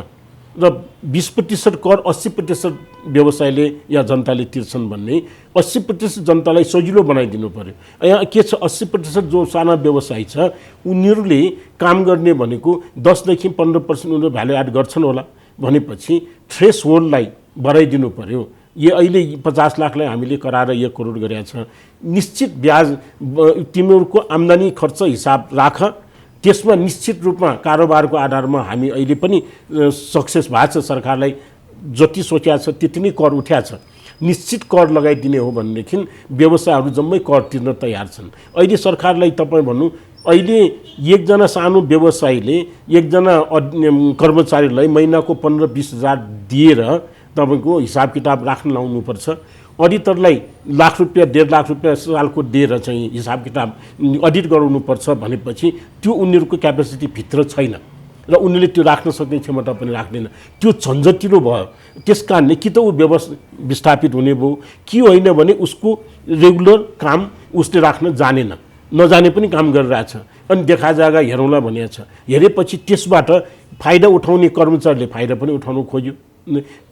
S2: र 20% कर 80% व्यवसायले या जनताले तिर्छन् भन्ने 80% जनतालाई सजिलो बनाइदिनु पर्यो। यहाँ के छ, 80% जो साना व्यवसायी छ उनीहरूले काम गर्ने भनेको 10 देखि 15% उनीहरू भ्यालु एड गर्छन् होला भनेपछि थ्रेस होल्डलाई बढाइदिनु पर्यो। यो अहिले 50 लाखलाई हामीले कराएर 1 करोड गरेका छ। निश्चित ब्याज तिमीहरूको आम्दानी खर्च हिसाब राख, त्यसमा निश्चित रूपमा कारोबारको आधारमा हामी अहिले पनि सक्सेस भएको छ। सरकारलाई जति सोचेको छ त्यति नै कर उठाएको छ। निश्चित कर लगाइदिने हो भनेदेखि व्यवसायहरू जम्मै कर तिर्न तयार छन्। अहिले सरकारलाई तपाईँ भन्नु, अहिले एकजना सानो व्यवसायीले एकजना कर्मचारीलाई महिनाको 15-20 हजार दिएर तपाईँको हिसाब किताब राख्न लाउनुपर्छ। अडिटरलाई लाख रुपियाँ 1.5 लाख रुपियाँ सालको दिएर चाहिँ हिसाब किताब अडिट गराउनुपर्छ भनेपछि त्यो उनीहरूको क्यापेसिटी भित्र छैन र उनीहरूले त्यो राख्न सक्ने क्षमता पनि राख्दैन। त्यो झन्झटिलो भयो। त्यस कारणले कि त ऊ विस्थापित हुने भयो कि होइन भने उसको रेगुलर काम उसले राख्न जानेन, नजाने पनि काम गरिरहेछ। अनि देखा जग्गा हेरौँला भनेको छ। हेरेपछि त्यसबाट फाइदा उठाउने कर्मचारीले फाइदा पनि उठाउनु खोज्यो,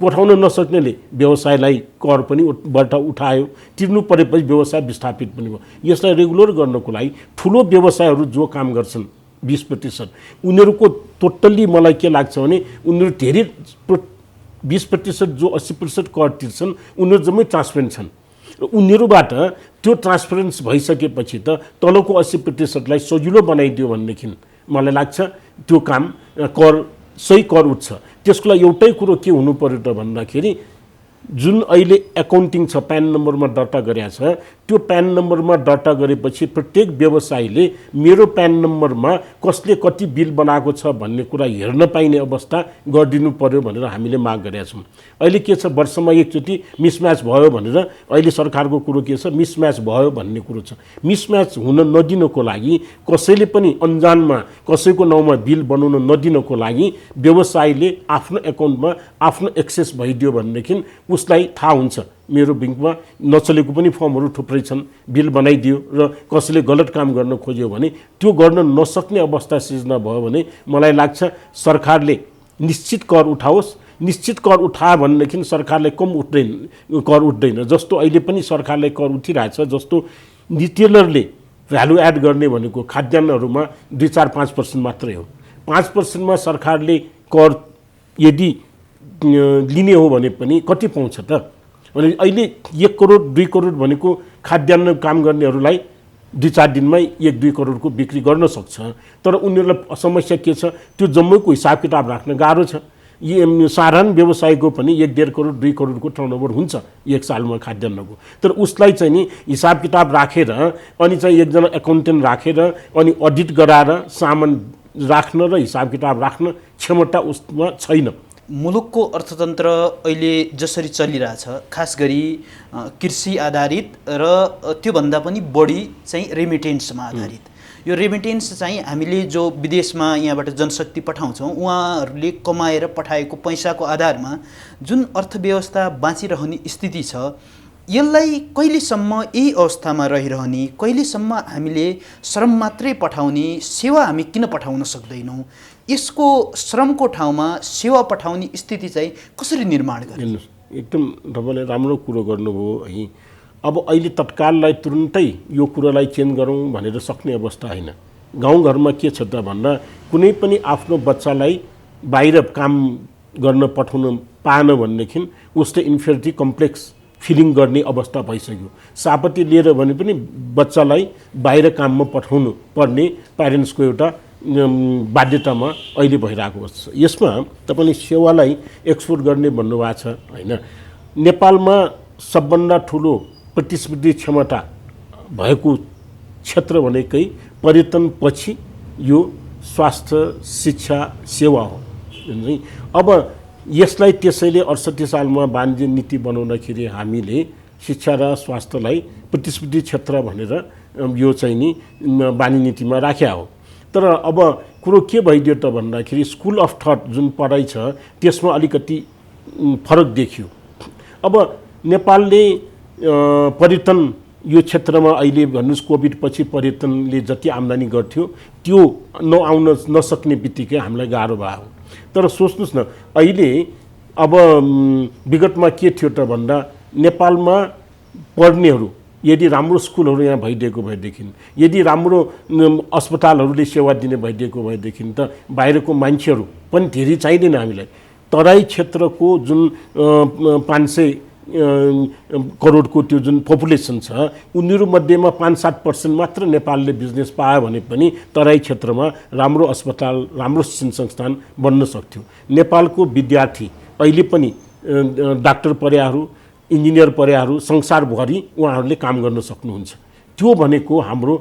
S2: उठाउन नसक्नेले व्यवसायलाई कर पनि उठायो, तिर्नु परेपछि व्यवसाय विस्थापित पनि भयो। यसलाई रेगुलर गर्नको लागि ठुलो व्यवसायहरू जो काम गर्छन् 20%, उनीहरूको टोटल्ली मलाई के लाग्छ भने उनीहरू धेरै 20% जो 80% कर तिर्छन् उनीहरू जम्मै ट्रान्सपेरेन्ट छन् र उनीहरूबाट त्यो ट्रान्सपेरेन्स भइसकेपछि त तलको 80%लाई सजिलो बनाइदियो भनेदेखि मलाई लाग्छ त्यो काम सही कर उठ्छ। त्यसको लागि एउटै कुरो के हुनु पर्यो त भन्दाखेरि जुन अहिले एकाउन्टिङ छ, प्यान नम्बरमा दर्ता गरेको छ, त्यो प्यान नम्बरमा दर्ता गरेपछि प्रत्येक व्यवसायीले मेरो प्यान नम्बरमा कसले कति बिल बनाएको छ भन्ने कुरा हेर्न पाइने अवस्था गरिदिनु पर्यो भनेर हामीले माग गरेका छौँ। अहिले के छ, वर्षमा एकचोटि मिसम्याच भयो भनेर अहिले सरकारको कुरो के छ, मिसम्याच भयो भन्ने कुरो छ। मिसम्याच हुन नदिनको लागि कसैले पनि अन्जानमा कसैको नाउँमा बिल बनाउन नदिनको लागि व्यवसायीले आफ्नो एकाउन्टमा आफ्नो एक्सेस भइदियो भनेदेखि उसलाई थाहा हुन्छ मेरो ब्याङ्कमा नचलेको पनि फर्महरू थुप्रै छन्, बिल बनाइदियो र कसैले गलत काम गर्न खोज्यो भने त्यो गर्न नसक्ने अवस्था सिर्जना भयो भने मलाई लाग्छ सरकारले निश्चित कर उठाओस्। निश्चित कर उठायो भनेदेखि सरकारले कम कर उठ्दैन। जस्तो अहिले पनि सरकारले कर उठिरहेछ, जस्तो रिटेलरले भ्यालु एड गर्ने भनेको खाद्यान्नहरूमा 2-4-5% मात्रै हो। 5%मा सरकारले कर यदि लिने हो भने पनि कति पाउँछ त? भने अहिले 1 करोड 2 करोड भनेको खाद्यान्न काम गर्नेहरूलाई 2-4 दिनमै 1-2 करोडको बिक्री गर्न सक्छ। तर उनीहरूलाई समस्या के छ, त्यो जम्मैको हिसाब किताब राख्न गाह्रो छ। साधारण व्यवसायको पनि 1-1.5 करोड 2 करोडको टर्नओभर हुन्छ एक सालमा खाद्यान्नको। तर उसलाई चाहिँ नि हिसाब किताब राखेर अनि चाहिँ एकजना एकाउन्टेन्ट राखेर अनि अडिट गराएर सामान राख्न र हिसाब किताब राख्न क्षमता उसमा छैन।
S1: मुलुकको अर्थतन्त्र अहिले जसरी चलिरहेछ खास गरी कृषि आधारित र त्योभन्दा पनि बढी चाहिँ रेमिटेन्समा आधारित। यो रेमिटेन्स चाहिँ हामीले जो विदेशमा यहाँबाट जनशक्ति पठाउँछौँ उहाँहरूले कमाएर पठाएको पैसाको आधारमा जुन अर्थव्यवस्था बाँचिरहने स्थिति छ, यसलाई कहिलेसम्म यही अवस्थामा रहिरहने, कहिलेसम्म हामीले श्रम मात्रै पठाउने, सेवा हामी किन पठाउन सक्दैनौँ, यसको श्रमको ठाउँमा सेवा पठाउने स्थिति चाहिँ कसरी निर्माण गर्ने?
S2: एकदम तपाईँले राम्रो कुरो गर्नुभयो है। अब अहिले तत्काललाई तुरुन्तै यो कुरालाई चेन्ज गरौँ भनेर सक्ने अवस्था होइन। गाउँघरमा के छ त भन्दा कुनै पनि आफ्नो बच्चालाई बाहिर काम गर्न पठाउन पाएन भनेदेखि उसले इन्फेरिटी कम्प्लेक्स फिलिङ गर्ने अवस्था भइसक्यो। सापत्ती लिएर भने पनि बच्चालाई बाहिर काममा पठाउनु पर्ने प्यारेन्ट्सको एउटा बाध्यतामा अहिले भइरहेको छ। यसमा तपाईँले सेवालाई एक्सपोर्ट गर्ने भन्नुभएको छ होइन। नेपालमा सबभन्दा ठुलो प्रतिस्पर्धी क्षमता भएको क्षेत्र भनेकै पर्यटनपछि यो स्वास्थ्य शिक्षा सेवा हो। अब यसलाई त्यसैले 68 सालमा वाणिज्य नीति बनाउँदाखेरि हामीले शिक्षा र स्वास्थ्यलाई प्रतिस्पर्धी क्षेत्र भनेर यो चाहिँ नि वाणिज्य नीतिमा राख्या हो। तर अब कुरो के भइदियो त भन्दाखेरि स्कुल अफ थट जुन पढाइ छ त्यसमा अलिकति फरक देखियो। अब नेपालले पर्यटन यो क्षेत्रमा अहिले भन्नुहोस् कोभिड पछि पर्यटनले जति आम्दानी गर्थ्यो त्यो नआउन नसक्ने बित्तिकै हामीलाई गाह्रो भयो। तर सोच्नुहोस् न अहिले अब विगतमा के थियो त भन्दा नेपालमा पढ्नेहरू यदि राम्रो स्कुलहरू यहाँ भइदिएको भएदेखि, यदि राम्रो अस्पतालहरूले सेवा दिने भइदिएको भएदेखि त बाहिरको मान्छेहरू पनि धेरै चाहिँदैन हामीलाई। तराई क्षेत्रको जुन 500 करोडको त्यो जुन पपुलेसन छ उनीहरू मध्येमा 5-7% मात्र नेपालले बिजनेस पायो भने पनि तराई क्षेत्रमा राम्रो अस्पताल राम्रो शिक्षण संस्थान बन्न सक्थ्यो। नेपालको विद्यार्थी अहिले पनि डाक्टर पर्याहरू इन्जिनियर पर्याहरू संसारभरि उहाँहरूले काम गर्न सक्नुहुन्छ। त्यो भनेको हाम्रो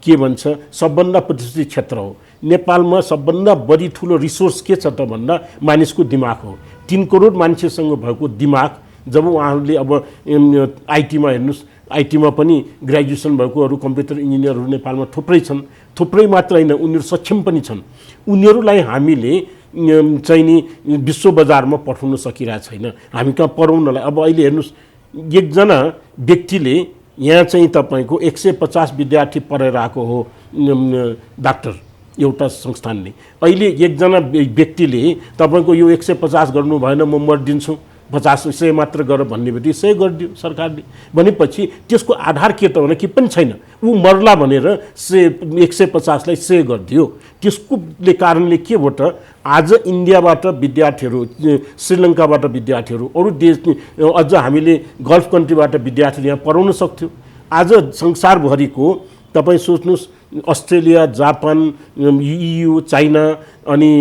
S2: के भन्छ सबभन्दा प्रतिष्ठित क्षेत्र हो। नेपालमा सबभन्दा बढी ठुलो रिसोर्स के छ त भन्दा मानिसको दिमाग हो। 3 करोड मान्छेसँग भएको दिमाग जब उहाँहरूले अब आइटीमा हेर्नुहोस्, आइटीमा पनि ग्रेजुएसन भएकोहरू कम्प्युटर इन्जिनियरहरू नेपालमा थुप्रै छन्। थुप्रै मात्र होइन उनीहरू सक्षम पनि छन्। उनीहरूलाई हामीले चाहिँ नि विश्व बजारमा पठाउन सकिरहेको छैन। हामी कहाँ पढाउनलाई अब अहिले हेर्नुहोस् एकजना व्यक्तिले यहाँ चाहिँ तपाईँको 150 विद्यार्थी पढेर आएको हो डाक्टर एउटा संस्थानले। अहिले एकजना व्यक्तिले तपाईँको यो 150 गर्नु भएन म मरिदिन्छु 50-100 मात्र गर भन्ने बित्तिकै 100 गरिदियो सरकारले भनेपछि त्यसको आधार के त भने के पनि छैन। ऊ मर्ला भनेर 150लाई 100 गरिदियो। त्यसको कारणले के भयो त आज इन्डियाबाट विद्यार्थीहरू, श्रीलङ्काबाट विद्यार्थीहरू, अरू देश अझ हामीले गल्फ कन्ट्रीबाट विद्यार्थीहरू यहाँ पढाउन सक्थ्यौँ। आज संसारभरिको तपाईँ सोच्नुहोस् अस्ट्रेलिया, जापान, EU, चाइना अनि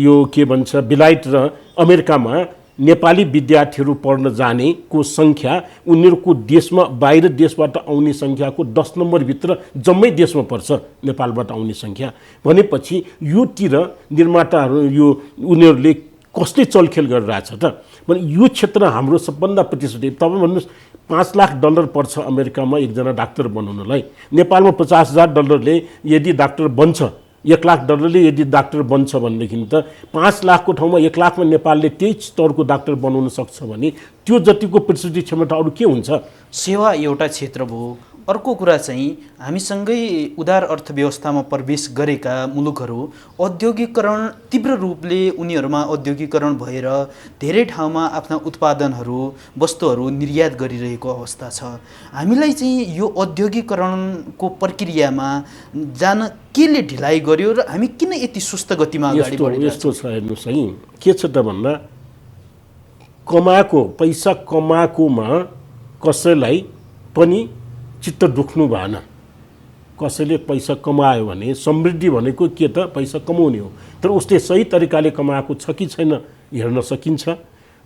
S2: यो के भन्छ बेलायत र अमेरिकामा नेपाली विद्यार्थीहरू पढ्न जानेको सङ्ख्या उनीहरूको देशमा बाहिर देशबाट आउने सङ्ख्याको 10 नम्बरभित्र जम्मै देशमा पर्छ नेपालबाट आउने सङ्ख्या। भनेपछि योतिर निर्माताहरू यो उनीहरूले कसले चलखेल गरिरहेछ त भने यो क्षेत्र हाम्रो सबभन्दा प्रतिष्ठित। तपाईँ भन्नुहोस् $5 लाख पर्छ अमेरिकामा एकजना डाक्टर बनाउनलाई। नेपालमा $50,000 यदि डाक्टर बन्छ, $1 लाख यदि डाक्टर बन्छ भनेदेखि त 5 लाखको ठाउँमा 1 लाखमा नेपालले त्यही स्तरको डाक्टर बनाउन सक्छ भने त्यो जतिको प्रतिस्पर्धी क्षमता अरू के हुन्छ?
S1: सेवा एउटा क्षेत्र भयो। अर्को कुरा चाहिँ हामीसँगै उदार अर्थव्यवस्थामा प्रवेश गरेका मुलुकहरू औद्योगिकरण तीव्र रूपले उनीहरूमा औद्योगिकरण भएर धेरै ठाउँमा आफ्ना उत्पादनहरू वस्तुहरू निर्यात गरिरहेको अवस्था छ। हामीलाई चाहिँ यो औद्योगिकरणको प्रक्रियामा जान केले ढिलाइ गर्यो र हामी किन यति सुस्त गतिमा अगाडि बढिरहेछौँ?
S2: यस्तो छ हेर्नुहोस् है, के छ त भन्दा पैसा कमाएकोमा कसैलाई पनि चित्त दुख्नु भएन। कसैले पैसा कमायो भने समृद्धि भनेको के त पैसा कमाउने हो, तर उसले सही तरिकाले कमाएको छ कि छैन हेर्न सकिन्छ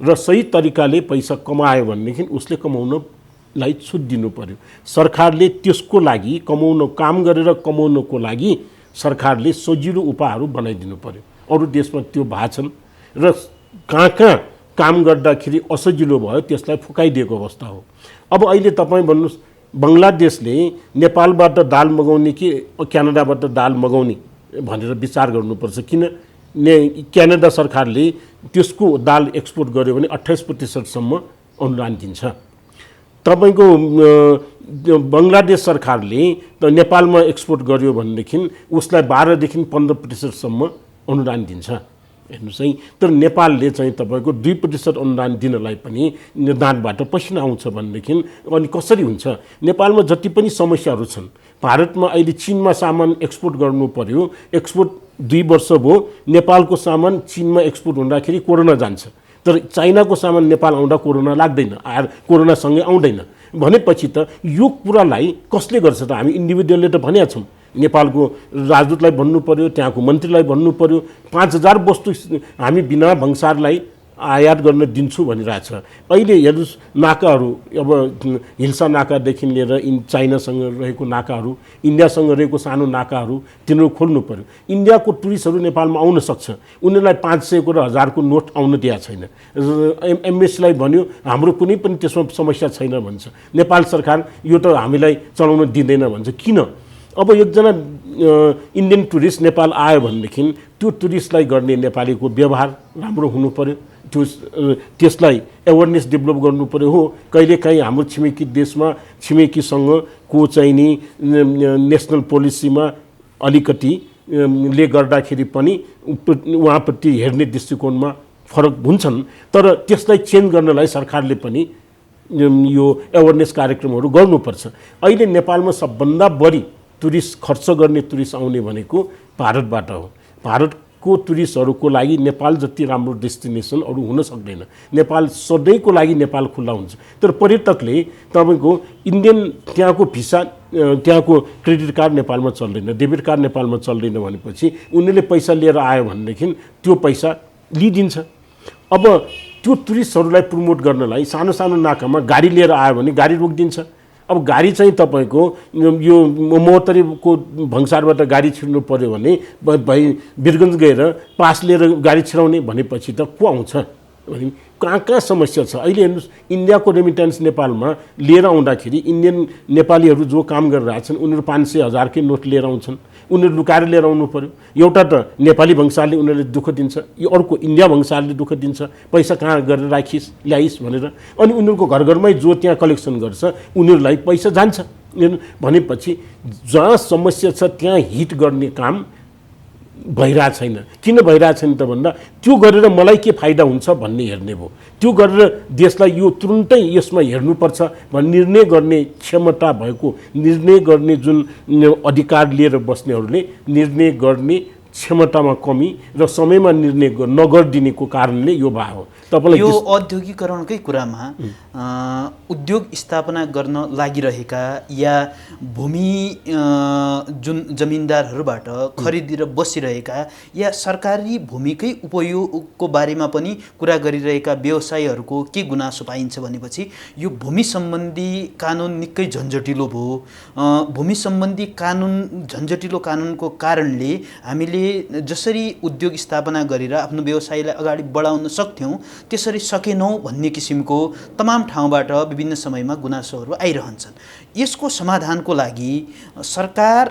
S2: र सही तरिकाले पैसा कमायो भनेदेखि उसले कमाउनलाई छुट दिनु पर्यो। सरकारले त्यसको लागि काम गरेर कमाउनको लागि सरकारले सजिलो उपायहरू बनाइदिनु पर्यो। अरू देशमा त्यो भएछन् र कहाँ काम गर्दाखेरि असजिलो भयो त्यसलाई फुकाइदिएको अवस्था हो। अब अहिले तपाईँ भन्नुहोस् बङ्गलादेशले नेपालबाट दाल मगाउने कि क्यानाडाबाट दाल मगाउने भनेर विचार गर्नुपर्छ। किन क्यानाडा सरकारले त्यसको दाल एक्सपोर्ट गर्यो भने 28% अनुदान दिन्छ। तपाईको बङ्गलादेश सरकारले नेपालमा एक्सपोर्ट गर्यो भनेदेखि उसलाई 12 देखि 15% अनुदान दिन्छ। हेर्नुहोस् है, तर नेपालले चाहिँ तपाईँको 2% अनुदान दिनलाई पनि दानबाट पसिना आउँछ भनेदेखि अनि कसरी हुन्छ? नेपालमा जति पनि समस्याहरू छन्, भारतमा अहिले चीनमा सामान एक्सपोर्ट गर्नु पर्यो, एक्सपोर्ट 2 वर्ष भयो, नेपालको सामान चीनमा एक्सपोर्ट हुँदाखेरि कोरोना जान्छ, तर चाइनाको सामान नेपाल आउँदा कोरोना लाग्दैन, कोरोनासँगै आउँदैन भनेपछि त यो कुरालाई कसले गर्छ त? हामी इन्डिभिजुअलले त भनेका छौँ, नेपालको राजदूतलाई भन्नु पर्यो, त्यहाँको मन्त्रीलाई भन्नु पर्यो, 5000 वस्तु हामी बिना भंसारलाई आयात गर्न दिन्छु भनिरहेछ। अहिले हेर्नुहोस् नाकाहरू, अब हिल्सा नाकादेखि लिएर चाइनासँग रहेको नाकाहरू, इन्डियासँग रहेको सानो नाकाहरू तिनीहरू खोल्नु पर्यो। इन्डियाको टुरिस्टहरू नेपालमा आउन सक्छ, उनीहरूलाई 500 र 1000 को नोट आउन दिएको छैन। एमबेसीलाई भन्यो हाम्रो कुनै पनि त्यसमा समस्या छैन भन्छ, नेपाल सरकार यो त हामीलाई चलाउन दिँदैन भन्छ। किन? अब एकजना इन्डियन टुरिस्ट नेपाल आयो भनेदेखि त्यो टुरिस्टलाई गर्ने नेपालीको व्यवहार राम्रो हुनु पर्यो, त्यसलाई एवेरनेस डेभलप गर्नु पर्यो। हो, कहिलेकाहीँ हाम्रो छिमेकी देशमा छिमेकीसँग को चाहिँ नि नेसनल पोलिसीमा अलिकति ले गर्दाखेरि पनि उहाँप्रति हेर्ने दृष्टिकोणमा फरक हुन्छन्, तर त्यसलाई चेन्ज गर्नलाई सरकारले पनि यो एवेरनेस कार्यक्रमहरू गर्नुपर्छ। अहिले नेपालमा सबभन्दा बढी टुरिस्ट खर्च गर्ने टुरिस्ट आउने भनेको भारतबाट हो। भारतको टुरिस्टहरूको लागि नेपाल जति राम्रो डेस्टिनेसन अरू हुन सक्दैन। नेपाल सधैँको लागि नेपाल खुल्ला हुन्छ, तर पर्यटकले तपाईँको इन्डियन त्यहाँको भिसा, त्यहाँको क्रेडिट कार्ड नेपालमा चल्दैन, डेबिट कार्ड नेपालमा चल्दैन भनेपछि उनीहरूले पैसा लिएर आयो भनेदेखि त्यो पैसा लिइदिन्छ। अब त्यो टुरिस्टहरूलाई प्रमोट गर्नलाई सानो सानो नाकामा गाडी लिएर आयो भने गाडी रोकिदिन्छ। अब गाडी चाहिँ तपाईँको यो महोत्तरीको भंसारबाट गाडी छिर्नु पर्यो भने भाइ वीरगञ्ज गएर पास लिएर गाडी छिराउने भनेपछि त को आउँछ? भने कहाँ समस्या छ? अहिले हेर्नुहोस् इन्डियाको रेमिटेन्स नेपालमा लिएर आउँदाखेरि इन्डियन नेपालीहरू जो काम गरिरहेछन् उनीहरू 500-1000 के नोट लिएर आउँछन्, उनीहरू लुकाएर लिएर आउनु पर्यो। एउटा त नेपाली भंसारले उनीहरूले दुःख दिन्छ, यो अर्को इन्डिया भंसारले दुःख दिन्छ, पैसा कहाँ गरेर राखिस् ल्याइस् भनेर। अनि उनीहरूको घर घरमै जो त्यहाँ कलेक्सन गर्छ उनीहरूलाई पैसा जान्छ भनेपछि जहाँ समस्या छ त्यहाँ हिट गर्ने काम भइरहेको छैन। किन भइरहेको छैन त भन्दा त्यो गरेर मलाई के फाइदा हुन्छ भन्ने हेर्ने भयो। त्यो गरेर देशलाई यो तुरुन्तै यसमा हेर्नुपर्छ भन्ने निर्णय गर्ने क्षमता भएको, निर्णय गर्ने जुन अधिकार लिएर बस्नेहरूले निर्णय गर्ने क्षमतामा कमी र समयमा निर्णय नगरिदिनेको कारणले यो भयो हो। तपाईलाई
S1: यो औद्योगिकरणकै कुरामा उद्योग स्थापना गर्न लागिरहेका या भूमि जुन जमिनदारहरूबाट खरिदेर बसिरहेका या सरकारी भूमिकै उपयोगको बारेमा पनि कुरा गरिरहेका व्यवसायीहरूको के गुनासो पाइन्छ भनेपछि यो भूमि सम्बन्धी कानुन निकै झन्झटिलो भयो। भूमि सम्बन्धी कानुन झन्झटिलो कानुनको कारणले हामीले जसरी उद्योग स्थापना गरेर आफ्नो व्यवसायलाई अगाडि बढाउन सक्थ्यौँ त्यसरी सकेनौँ भन्ने किसिमको तमाम ठाउँबाट विभिन्न समयमा गुनासोहरू आइरहन्छन्। यसको समाधानको लागि सरकार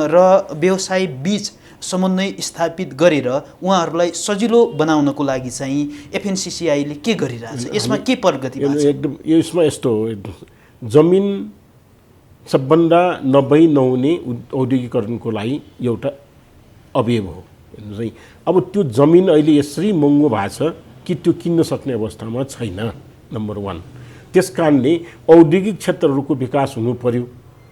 S1: र व्यवसाय बीच समन्वय स्थापित गरेर उहाँहरूलाई सजिलो बनाउनको लागि चाहिँ एफएनसीसीआईले के गरिरहेछ? यसमा के प्रगति भएको छ?
S2: एकदम यसमा यस्तो हो, जमिन सबभन्दा नहुने औद्योगिकरणको लागि एउटा अवयव हो। अब त्यो जमिन अहिले यसरी महँगो भएको छ कि त्यो किन्न सक्ने अवस्थामा छैन, नम्बर 1। त्यसकारणले औद्योगिक क्षेत्रहरूको विकास हुनु पर्यो।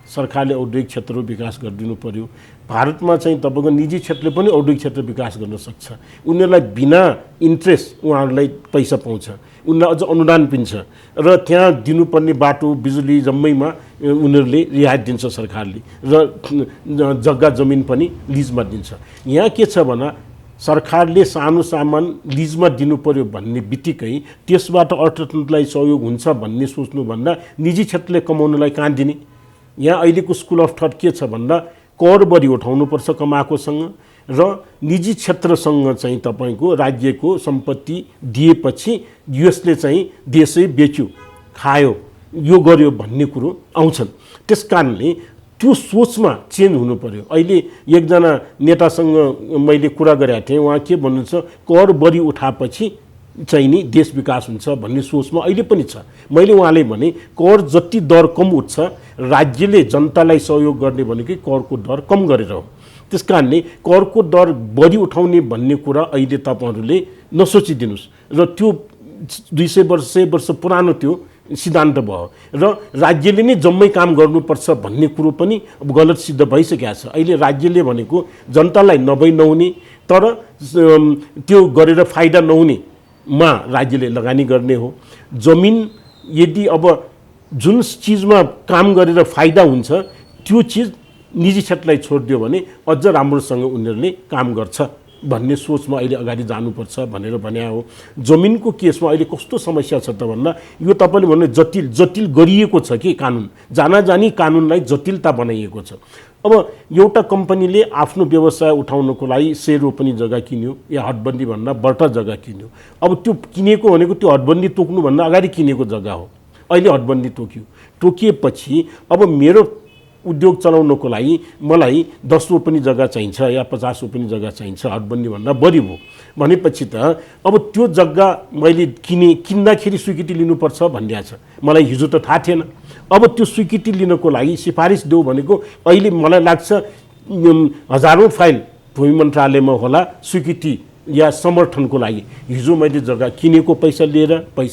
S2: सरकारले औद्योगिक क्षेत्र विकास गरिदिनु पर्यो। भारतमा चाहिँ तपाईँको निजी क्षेत्रले पनि औद्योगिक क्षेत्र विकास गर्न सक्छ। उनीहरूलाई बिना इन्ट्रेस्ट उहाँहरूलाई पैसा पाउँछ, उनीहरूलाई अझ अनुदान पिन्छ र त्यहाँ दिनुपर्ने बाटो बिजुली जम्मैमा उनीहरूले रियायत दिन्छ सरकारले र जग्गा जमिन पनि लिजमा दिन्छ। यहाँ के छ भने सरकारले सानो सामान लिजमा दिनु पर्यो भन्ने बित्तिकै त्यसबाट अर्थतन्त्रलाई सहयोग हुन्छ भन्ने सोच्नुभन्दा निजी क्षेत्रले कमाउनलाई कहाँ दिने। यहाँ अहिलेको स्कुल अफ थट के छ भन्दा कर बढी उठाउनुपर्छ कमाएकोसँग र निजी क्षेत्रसँग चाहिँ तपाईँको राज्यको सम्पत्ति दिएपछि यसले चाहिँ देशै बेच्यो खायो यो गर्यो भन्ने कुरो आउँछन्। त्यस कारणले त्यो सोचमा चेन्ज हुनु पर्यो। अहिले एकजना नेतासँग मैले कुरा गरेको थिएँ, उहाँ के भन्नुहुन्छ, कर बढी उठाएपछि चाहिँ नि देश विकास हुन्छ भन्ने सोचमा अहिले पनि छ। मैले उहाँले भने कर जति दर कम उठ्छ राज्यले जनतालाई सहयोग गर्ने भनेकै करको दर कम गरेर हो। त्यस कारणले करको दर बढी उठाउने भन्ने कुरा अहिले तपाईँहरूले नसोचिदिनुहोस् र त्यो 200 वर्ष 100 वर्ष पुरानो त्यो सिद्धान्त भयो र राज्यले नै जम्मै काम गर्नुपर्छ भन्ने कुरो पनि गलत सिद्ध भइसकेको छ। अहिले राज्यले भनेको जनतालाई नभई नहुने तर त्यो गरेर फाइदा नहुने मा राज्यले लगानी गर्ने हो। जमिन यदि अब जुन चिजमा काम गरेर फाइदा हुन्छ त्यो चिज निजी क्षेत्रलाई छोडिदियो भने अझ राम्रोसँग उनीहरूले काम गर्छ भन्ने सोचमा अहिले अगाडि जानुपर्छ भनेर भने हो। जमिनको केसमा अहिले कस्तो समस्या छ त भन्दा यो तपाईँले भन्नु जटिल गरिएको छ कि कानुन जानी कानुनलाई जटिलता बनाइएको छ। अब एउटा कम्पनीले आफ्नो व्यवसाय उठाउनको लागि 100 रोपनी जग्गा किन्यो या हटबन्दी भन्दा बढ्ता जग्गा किन्यो। अब त्यो किनेको भनेको त्यो हटबन्दी तोक्नुभन्दा अगाडि किनेको जग्गा हो। अहिले हटबन्दी तोकिएपछि अब मेरो उद्योग चलाउनको लागि मलाई 10 रोपनी जग्गा चाहिन्छ या 50 रोपनी जग्गा चाहिन्छ हटबन्दी भन्दा बढी भयो भनेपछि त अब त्यो जग्गा मैले किन्दाखेरि स्वीकृति लिनुपर्छ भनिएको छ। मलाई हिजो त थाहा थिएन। अब त्यो स्वीकृति लिनको लागि सिफारिस देऊ भनेको अहिले मलाई लाग्छ हजारौं फाइल भूमि मन्त्रालयमा होला स्वीकृति या समर्थनको लागि। हिजो मैले जग्गा किनेको पैसा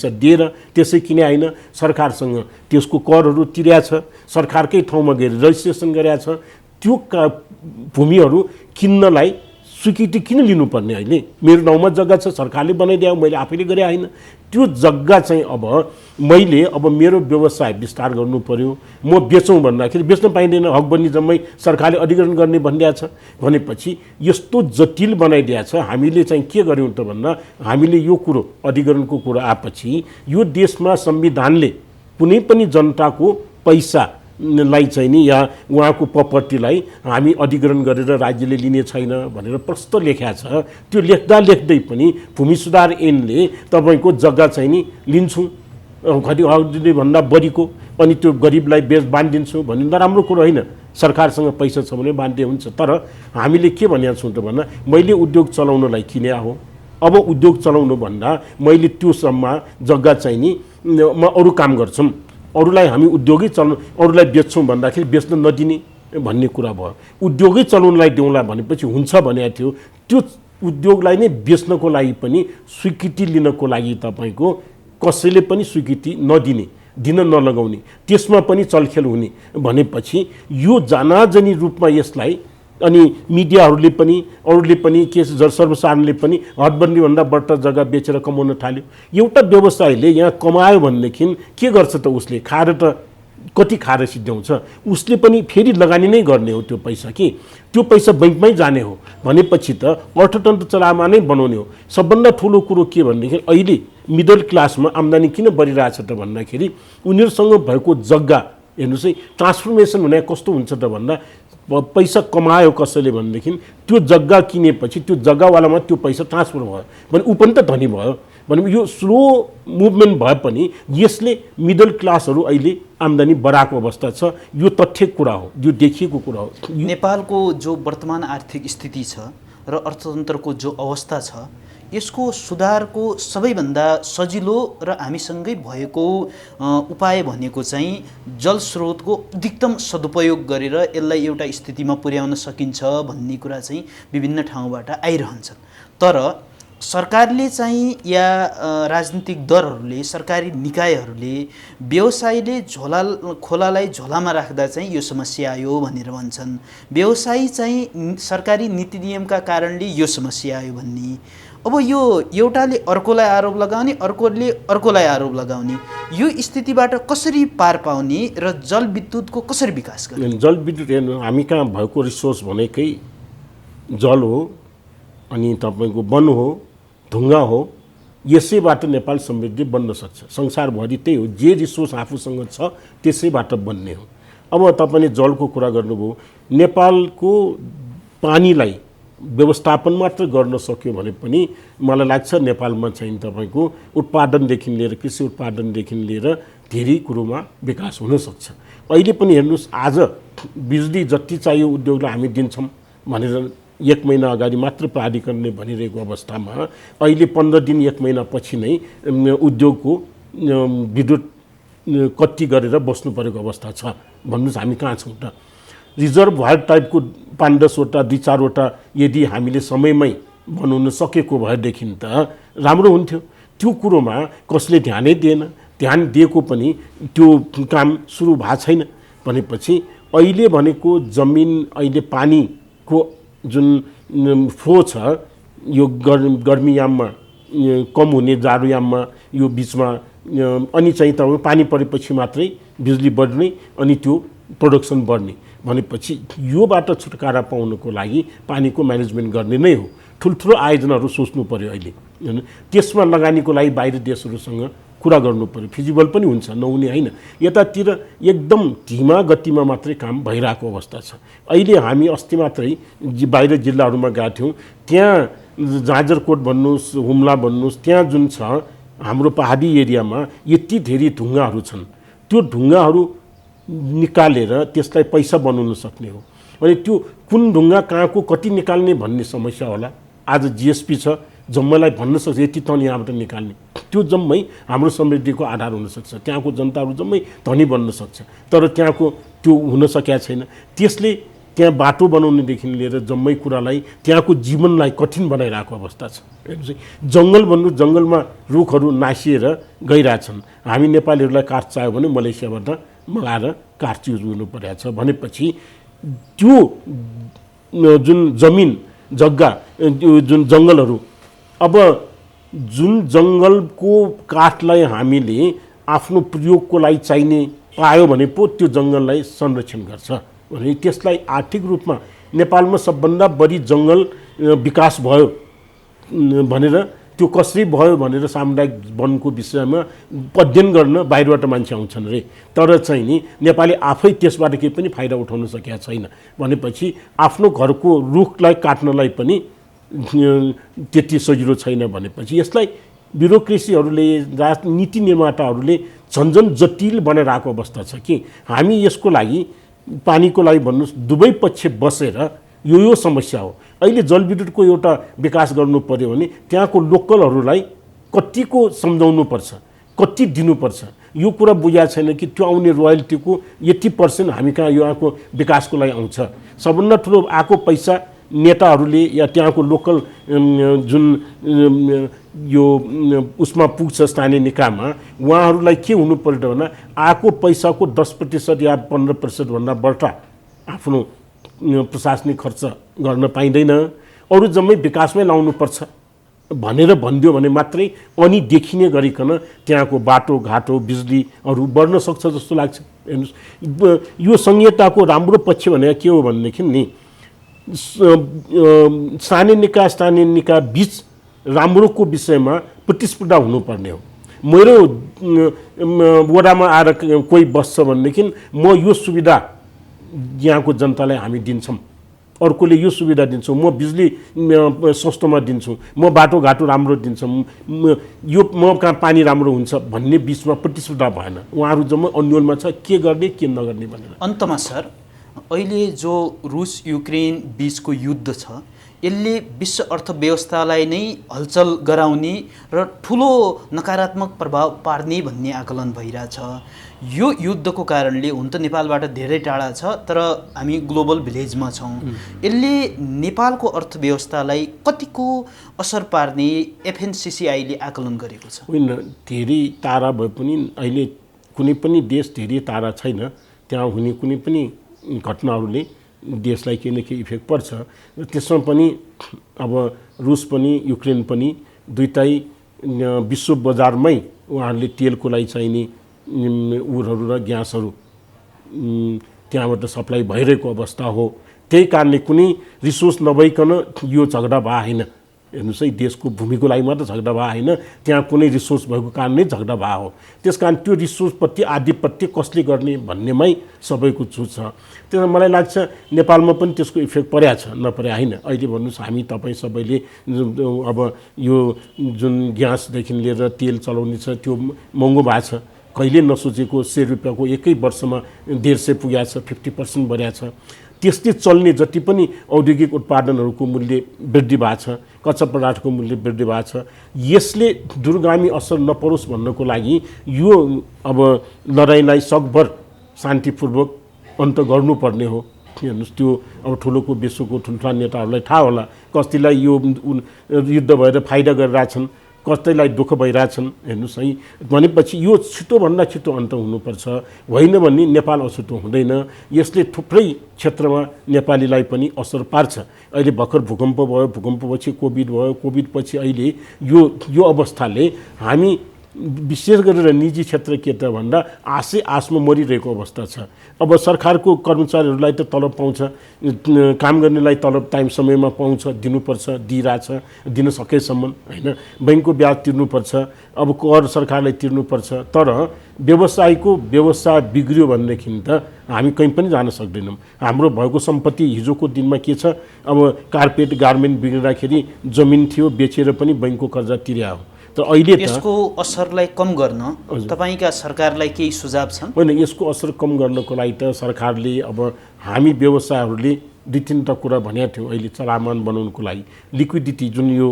S2: दिएर त्यसै किने होइन, सरकारसँग त्यसको करहरू तिर्या छ, सरकारकै ठाउँमा गएर रजिस्ट्रेसन गरेका छ। त्यो भूमिहरू किन्नलाई स्वीकृति किन लिनुपर्ने? अहिले मेरो नाउँमा जग्गा छ, सरकारले बनाइदियो, मैले आफैले गरे होइन। त्यो जग्गा चाहिँ अब मैले अब मेरो व्यवसाय विस्तार गर्नु पर्यो, म बेचौँ भन्दाखेरि बेच्न पाइँदैन, हकबन्दी जम्मै सरकारले अधिग्रहण गर्ने भनिदिएको छ भनेपछि यस्तो जटिल बनाइदिएको छ। हामीले चाहिँ के गर्यौँ त भन्दा हामीले यो कुरो अधिग्रहणको कुरो आएपछि यो देशमा संविधानले कुनै पनि जनताको पैसा लाई चाहिँ नि या उहाँको प्रपर्टीलाई हामी अधिग्रहण गरेर राज्यले लिने छैन भनेर प्रष्ट लेखेको छ। त्यो लेख्दै पनि भूमि सुधार ऐनले तपाईँको जग्गा चाहिँ नि लिन्छु घटी भन्दा बढीको अनि त्यो गरिबलाई बाँडिदिन्छु भन्ने नराम्रो कुरो होइन। सरकारसँग पैसा छ भने बाँड्दै हुन्छ। तर हामीले के भनेका छौँ त भन्दा मैले उद्योग चलाउनलाई किने हो। अब उद्योग चलाउनु भन्दा मैले त्यो सम्म जग्गा चाहिँ नि म अरू काम गर्छौँ, अरूलाई हामी उद्योगै चलाउनु अरूलाई बेच्छौँ भन्दाखेरि बेच्न नदिने भन्ने कुरा भयो। उद्योगै चलाउनलाई देऊँला भनेपछि हुन्छ भनेको थियो। त्यो उद्योगलाई नै बेच्नको लागि पनि स्वीकृति लिनको लागि तपाईँको कसैले पनि स्वीकृति नदिने, दिन नलगाउने, त्यसमा पनि चलखेल हुने भनेपछि यो जानाजानी रूपमा यसलाई अनि मिडियाहरूले पनि अरूले पनि के सर्वसाधारणले पनि हटबन्दीभन्दा बढ्ता जग्गा बेचेर कमाउन थाल्यो। एउटा व्यवसायले यहाँ कमायो भनेदेखि के गर्छ त उसले खाएर त कति खाएर सिद्ध्याउँछ, उसले पनि फेरि लगानी नै गर्ने हो त्यो पैसा कि त्यो पैसा बैंकमै जाने हो भनेपछि त अर्थतन्त्र चलामा नै बनाउने हो। सबभन्दा ठुलो कुरो के भनेदेखि अहिले मिडल क्लासमा आम्दानी किन बढिरहेछ त भन्दाखेरि उनीहरूसँग भएको जग्गा हेर्नुहोस् है, ट्रान्सफर्मेसन हुने कस्तो हुन्छ त भन्दा पैसा कमायो कसैले भनेदेखि त्यो जग्गा किनेपछि त्यो जग्गावालामा त्यो पैसा ट्रान्सफर भयो भने ऊ पनि त धनी भयो भने यो स्लो मुभमेन्ट भए पनि यसले मिडल क्लासहरू अहिले आम्दानी बढाएको अवस्था छ। यो तथ्य कुरा हो, यो देखिएको कुरा हो।
S1: नेपालको जो वर्तमान आर्थिक स्थिति छ र अर्थतन्त्रको जो अवस्था छ यसको सुधारको सबैभन्दा सजिलो र हामीसँगै भएको उपाय भनेको चाहिँ जलस्रोतको अधिकतम सदुपयोग गरेर यसलाई एउटा स्थितिमा पुर्याउन सकिन्छ भन्ने कुरा चाहिँ विभिन्न ठाउँबाट आइरहन्छन्। तर सरकारले चाहिँ या राजनीतिक दलहरूले सरकारी निकायहरूले व्यवसायले खोलालाई झोलामा राख्दा चाहिँ यो समस्या आयो भनेर भन्छन्, व्यवसायी चाहिँ सरकारी नीति नियमका कारणले यो समस्या आयो भन्ने। अब यो एउटाले अर्कोलाई आरोप लगाउने, अर्कोले अर्कोलाई आरोप लगाउने, यो स्थितिबाट कसरी पार पाउने र जलविद्युतको कसरी विकास गर्ने?
S2: जलविद्युत हेर्नु, हामी कहाँ भएको रिसोर्स भनेकै जल हो, अनि तपाईँको वन हो, ढुङ्गा हो। यसैबाट नेपाल समृद्धि बन्न सक्छ। संसारभरि त्यही हो, जे रिसोर्स आफूसँग छ त्यसैबाट बन्ने हो। अब तपाईँले जलको कुरा गर्नुभयो, नेपालको पानीलाई व्यवस्थापन मात्र गर्न सक्यो भने पनि मलाई लाग्छ नेपालमा चाहिँ तपाईँको उत्पादनदेखि लिएर कृषि उत्पादनदेखि लिएर धेरै कुरोमा विकास हुनसक्छ। अहिले पनि हेर्नुहोस्, आज बिजुली जति चाहियो उद्योगलाई हामी दिन्छौँ भनेर 1 महिना अगाडि मात्र प्राधिकरणले भनिरहेको अवस्थामा अहिले 15 दिन 1 महिना पछि नै उद्योगको विद्युत कति गरेर बस्नु परेको अवस्था छ। भन्नुहोस् हामी कहाँ छौँ त? रिजर्भर टाइपको 5-10 वटा 2-4 वटा यदि हामीले समयमै बनाउन सकेको भएदेखि त राम्रो हुन्थ्यो। त्यो कुरोमा कसले ध्यानै दिएन। ध्यान दिएको पनि त्यो काम सुरु भएको छैन भनेपछि अहिले भनेको जमिन, अहिले पानीको जुन फ्लो छ यो गर्मीयाममा कम हुने, जाडोयाममा यो बिचमा, अनि चाहिँ तपाईँ पानी परेपछि मात्रै बिजुली बढ्ने अनि त्यो प्रोडक्सन बढ्ने भनेपछि योबाट छुटकारा पाउनको लागि पानीको म्यानेजमेन्ट गर्ने नै हो। ठुल्ठुलो आयोजनाहरू सोच्नु पर्यो अहिले, त्यसमा लगानीको लागि बाहिर देशहरूसँग कुरा गर्नु पर्यो। फिजिबल पनि हुन्छ, नहुने होइन। यतातिर एकदम धीमा गतिमा मात्रै काम भइरहेको अवस्था छ। अहिले हामी अस्ति मात्रै बाहिर जिल्लाहरूमा गएका थियौँ, त्यहाँ जाजरकोट भन्नुहोस्, हुम्ला भन्नुहोस्, त्यहाँ जुन छ हाम्रो पहाडी एरियामा यति धेरै ढुङ्गाहरू छन्। त्यो ढुङ्गाहरू निकालेर त्यसलाई पैसा बनाउन सक्ने हो। अनि त्यो कुन ढुङ्गा कहाँको कति निकाल्ने भन्ने समस्या होला। आज जिएसपी छ, जम्मैलाई भन्न सक्छ यति टन यहाँबाट निकाल्ने, त्यो जम्मै हाम्रो समृद्धिको आधार हुनसक्छ। त्यहाँको जनताहरू जम्मै धनी बन्न सक्छ, तर त्यहाँको त्यो हुन सकेका छैन। त्यसले त्यहाँ बाटो बनाउनेदेखि लिएर जम्मै कुरालाई, त्यहाँको जीवनलाई कठिन बनाइरहेको अवस्था छ। जङ्गल भन्नु, जङ्गलमा रुखहरू नासिएर गइरहेछन्। हामी नेपालीहरूलाई काठ चाहियो भने मलेसियाबाट मगाएर काठ युज गर्नु परेको छ भनेपछि त्यो जुन जमिन जग्गा, जुन जङ्गलहरू, अब जुन जङ्गलको काठलाई हामीले आफ्नो प्रयोगको लागि चाहिने पायो भने पो त्यो जङ्गललाई संरक्षण गर्छ भने त्यसलाई आर्थिक रूपमा नेपालमा सबभन्दा बढी जङ्गल विकास भयो भनेर, त्यो कसरी भयो भनेर सामुदायिक वनको विषयमा अध्ययन गर्न बाहिरबाट मान्छे आउँछन् रे, तर चाहिँ नि नेपाली आफै त्यसबाट केही पनि फाइदा उठाउन सकेका छैन भनेपछि आफ्नो घरको रुखलाई काट्नलाई पनि त्यति सजिलो छैन भनेपछि यसलाई ब्युरोक्रेसीहरूले, नीति निर्माताहरूले झन्झन जटिल बनाइरहेको अवस्था छ कि हामी यसको लागि, पानीको लागि भन्नुहोस्, दुवै पक्ष बसेर यो समस्या हो। अहिले जलविद्युतको एउटा विकास गर्नु पर्यो भने त्यहाँको लोकलहरूलाई कतिको सम्झाउनुपर्छ, कति दिनुपर्छ, यो कुरा बुझाएको छैन कि त्यो आउने रोयल्टीको यति % हामी कहाँ यहाँको विकासको लागि आउँछ। सबभन्दा ठुलो आएको पैसा नेताहरूले या त्यहाँको लोकल जुन यो उसमा पुग्छ स्थानीय निकायमा, उहाँहरूलाई के हुनु पर्यो भने आएको पैसाको 10% या 15% भन्दा बढ्ता आफ्नो प्रशासनिक खर्च गर्न पाइँदैन, अरू जम्मै विकासमै लाउनुपर्छ भनेर भनिदियो भने मात्रै अनि देखिने गरिकन त्यहाँको बाटोघाटो बिजुलीहरू बढ्न सक्छ जस्तो लाग्छ। हेर्नुहोस्, यो संहिताको राम्रो पक्ष भनेको के हो भनेदेखि नि स्थानीय निकाय बीच राम्रोको विषयमा प्रतिस्पर्धा हुनुपर्ने हो। मेरो वडामा आएर कोही बस्छ भनेदेखि म यो सुविधा यहाँको जनतालाई हामी दिन्छौँ, अर्कोले यो सुविधा दिन्छौँ, म बिजुली सस्तोमा दिन्छु, म बाटोघाटो राम्रो दिन्छौँ, यो म कहाँ पानी राम्रो हुन्छ भन्ने बिचमा प्रतिस्पर्धा भएन। उहाँहरू जम्मै अन्योलमा छ के गर्ने के नगर्ने भनेर।
S1: अन्तमा सर, अहिले जो रुस युक्रेन बीचको युद्ध छ, यसले विश्व अर्थव्यवस्थालाई नै हलचल गराउने र ठुलो नकारात्मक प्रभाव पार्ने भन्ने आकलन भइरहेछ। यो युद्धको कारणले हुन त नेपालबाट धेरै टाढा छ, तर हामी ग्लोबल भिलेजमा छौँ। यसले नेपालको अर्थव्यवस्थालाई कतिको असर पार्ने एफएनसिसिआईले आकलन गरेको छ?
S2: होइन, धेरै टाढा भए पनि अहिले कुनै पनि देश धेरै टाढा छैन। त्यहाँ हुने कुनै पनि घटनाहरूले देशलाई केही न केही इफेक्ट पर्छ। र त्यसमा पनि अब रुस पनि युक्रेन पनि दुईटै विश्व बजारमै उहाँहरूले तेलको लागि चाहिने उरहरू र ग्यासहरू त्यहाँबाट सप्लाई भइरहेको अवस्था हो। त्यही कारणले कुनै रिसोर्स नभइकन यो झगडा भए होइन। हेर्नुहोस् है, देशको भूमिको लागि मात्र झगडा भए होइन, त्यहाँ कुनै रिसोर्स भएको कारणले झगडा भए हो। त्यस कारण त्यो रिसोर्सप्रति आधिपत्य कसले गर्ने भन्नेमै सबैको छु छ। त्यसमा मलाई लाग्छ नेपालमा पनि त्यसको इफेक्ट परेको छ, नपरे होइन। अहिले भन्नुहोस्, हामी तपाईँ सबैले अब यो जुन ग्यासदेखि लिएर तेल चलाउने छ त्यो महँगो भएको छ। कहिले नसोचेको 100 रुपियाँको एकै वर्षमा 150 पुगेको छ, 50% बढेको छ। त्यस्तै चल्ने जति पनि औद्योगिक उत्पादनहरूको मूल्य वृद्धि भएको छ, कच्चा पदार्थको मूल्य वृद्धि भएको छ। यसले दूरगामी असर नपरोस् भन्नको लागि यो अब लडाइँलाई सकभर शान्तिपूर्वक अन्त गर्नुपर्ने हो। हेर्नुहोस्, त्यो अब ठुलोको विश्वको ठुल्ठुला नेताहरूलाई थाहा होला, कतिलाई यो युद्ध भएर फाइदा गरिरहेछन्, कतिलाई दुःख भइरहेछन्। हेर्नुहोस् है, भनेपछि यो छिटोभन्दा छिटो अन्त हुनुपर्छ, होइन भने नेपाल अछुतो हुँदैन। यसले थुप्रै क्षेत्रमा नेपालीलाई पनि असर पार्छ। अहिले भर्खर भूकम्प भयो, भूकम्पपछि कोभिड भयो, कोभिडपछि अहिले यो अवस्थाले हामी विशेष गरेर निजी क्षेत्र के त भन्दा आशमा मरिरहेको अवस्था छ। अब सरकारको कर्मचारीहरूलाई त तलब पाउँछ, काम गर्नेलाई तलब टाइम समयमा पाउँछ, दिनुपर्छ, दिइरहेछ, दिन सकेसम्म होइन। बैंकको ब्याज तिर्नुपर्छ, अब कर सरकारलाई तिर्नुपर्छ। तर व्यवसाय बिग्रियो भनेदेखि त हामी कहीँ पनि जान सक्दैनौँ। हाम्रो भएको सम्पत्ति हिजोको दिनमा के छ, अब कार्पेट गार्मेन्ट बिग्रिँदाखेरि जमिन थियो, बेचेर पनि बैंकको कर्जा तिर्या हो। तर अहिले
S1: यसको असरलाई कम गर्न तपाईका सरकारलाई केही सुझाव छन्?
S2: होइन, यसको असर कम गर्नको लागि त सरकारले अब हामी व्यवसायहरूले 2-3टा कुरा भनेका थियौँ। अहिले चलामान बनाउनको लागि लिक्विडिटी, जुन यो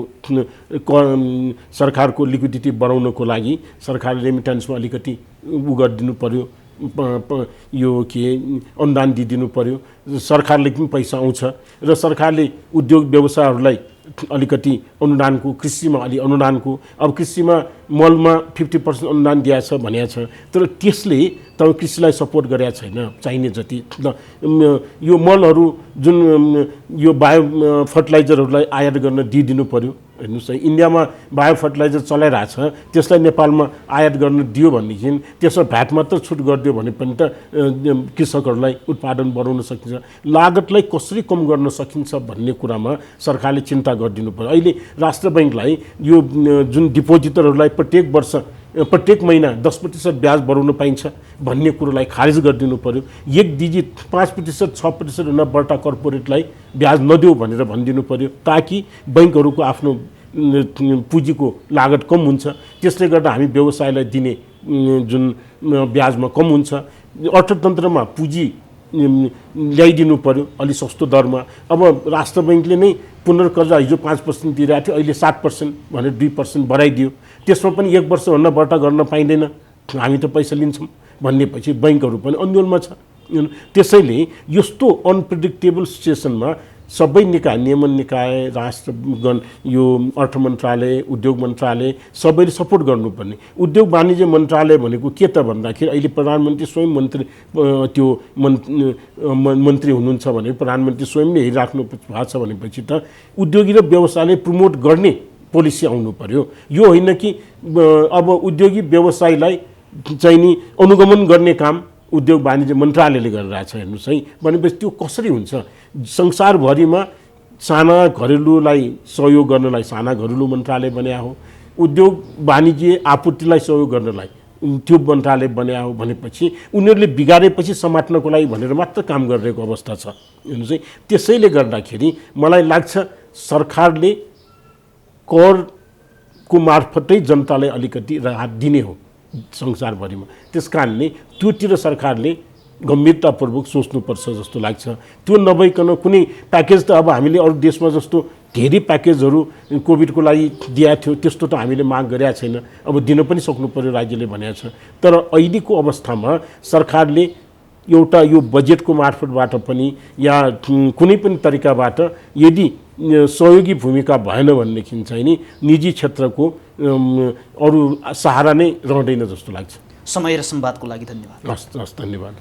S2: सरकारको लिक्विडिटी बढाउनको लागि सरकारले रेमिटेन्समा अलिकति गरिदिनु पर्यो, यो के अनुदान दिइदिनु पर्यो। सरकारले पनि पैसा आउँछ र सरकारले उद्योग व्यवसायहरूलाई अलिकति अनुदानको, कृषिमा अलि अनुदानको, अब कृषिमा मलमा 50% अनुदान दिएको छ भनेको छ, तर त्यसले तपाईँ कृषिलाई सपोर्ट गरेको छैन चाहिने जति। यो मलहरू जुन यो बायो फर्टिलाइजरहरूलाई आयात गर्न दिइदिनु पर्यो। हेर्नुहोस् है, इन्डियामा बायो फर्टिलाइजर चलाइरहेछ, त्यसलाई नेपालमा आयात गर्न दियो भनेदेखि त्यसमा भ्याट मात्र छुट गरिदियो भने पनि त कृषकहरूलाई उत्पादन बढाउन सकिन्छ। लागतलाई कसरी कम गर्न सकिन्छ भन्ने कुरामा सरकारले चिन्ता गरिदिनु पर्यो। अहिले राष्ट्र बैंकलाई यो जुन डिपोजिटरहरूलाई प्रत्येक महिना 10% ब्याज बढाउन पाइन्छ भन्ने कुरोलाई खारेज गरिदिनु पर्यो। एक डिजिट 5%, 6% हुन बढ्ता कर्पोरेटलाई ब्याज नदेऊ भनेर भनिदिनु पर्यो, ताकि बैंकहरूको आफ्नो पुँजीको लागत कम हुन्छ। त्यसले गर्दा हामी व्यवसायलाई दिने जुन ब्याजमा कम हुन्छ। अर्थतन्त्रमा पुँजी ल्याइदिनु पर्यो अलि सस्तो दरमा। अब राष्ट्र बैंकले नै पुनर्कर्जा हिजो 5% दिइरहेको थियो, अहिले 7% भनेर 2% बढाइदियो। त्यसमा पनि 1 वर्षभन्दा बढ्ता गर्न पाइँदैन, हामी त पैसा लिन्छौँ भन्नेपछि बैंकहरू पनि अन्यलमा छ। त्यसैले यस्तो अनप्रेडिक्टेबल सिचुएसनमा सबै निकाय, नियमन निकाय, राष्ट्रगण, यो अर्थ मन्त्रालय, उद्योग मन्त्रालय सबैले सपोर्ट गर्नुपर्ने। उद्योग वाणिज्य मन्त्रालय भनेको के त भन्दाखेरि अहिले प्रधानमन्त्री स्वयं मन्त्री हुनुहुन्छ भने प्रधानमन्त्री स्वयंले हेरिराख्नु भएको छ भनेपछि त उद्योगी र व्यवसायले प्रमोट गर्ने पोलिसी आउनु पर्यो। यो होइन कि अब उद्योगी व्यवसायलाई चाहिँ नि अनुगमन गर्ने काम उद्योग वाणिज्य मन्त्रालयले गरिरहेछ। हेर्नुहोस् है, भनेपछि त्यो कसरी हुन्छ? संसारभरिमा साना घरेलुलाई सहयोग गर्नलाई साना घरेलु मन्त्रालय बन्या हो, उद्योग वाणिज्य आपूर्तिलाई सहयोग गर्नलाई त्यो मन्त्रालय बन्या हो भनेपछि उनीहरूले बिगारेपछि समात्नको लागि भनेर मात्र काम गरिरहेको अवस्था छ। हेर्नुहोस् है, त्यसैले गर्दाखेरि मलाई लाग्छ सरकारले करको मार्फतै जनतालाई अलिकति राहत दिने हो संसारभरिमा। त्यस कारणले त्योतिर सरकारले गम्भीरतापूर्वक सोच्नुपर्छ जस्तो लाग्छ। त्यो नभइकन कुनै प्याकेज त अब हामीले अरू देशमा जस्तो धेरै प्याकेजहरू कोभिडको लागि दिएको थियो, त्यस्तो त हामीले माग गरेका छैन। अब दिन पनि सक्नु पर्यो राज्यले भनेको छ। तर अहिलेको अवस्थामा सरकारले एउटा यो बजेटको मार्फतबाट पनि या कुनै पनि तरिकाबाट यदि सहयोगी भूमिका भएन भनेदेखि चाहिँ नि निजी क्षेत्रको अरू सहारा नै रहँदैन जस्तो लाग्छ।
S1: समय र संवादको लागि धन्यवाद।
S2: हस्, धन्यवाद।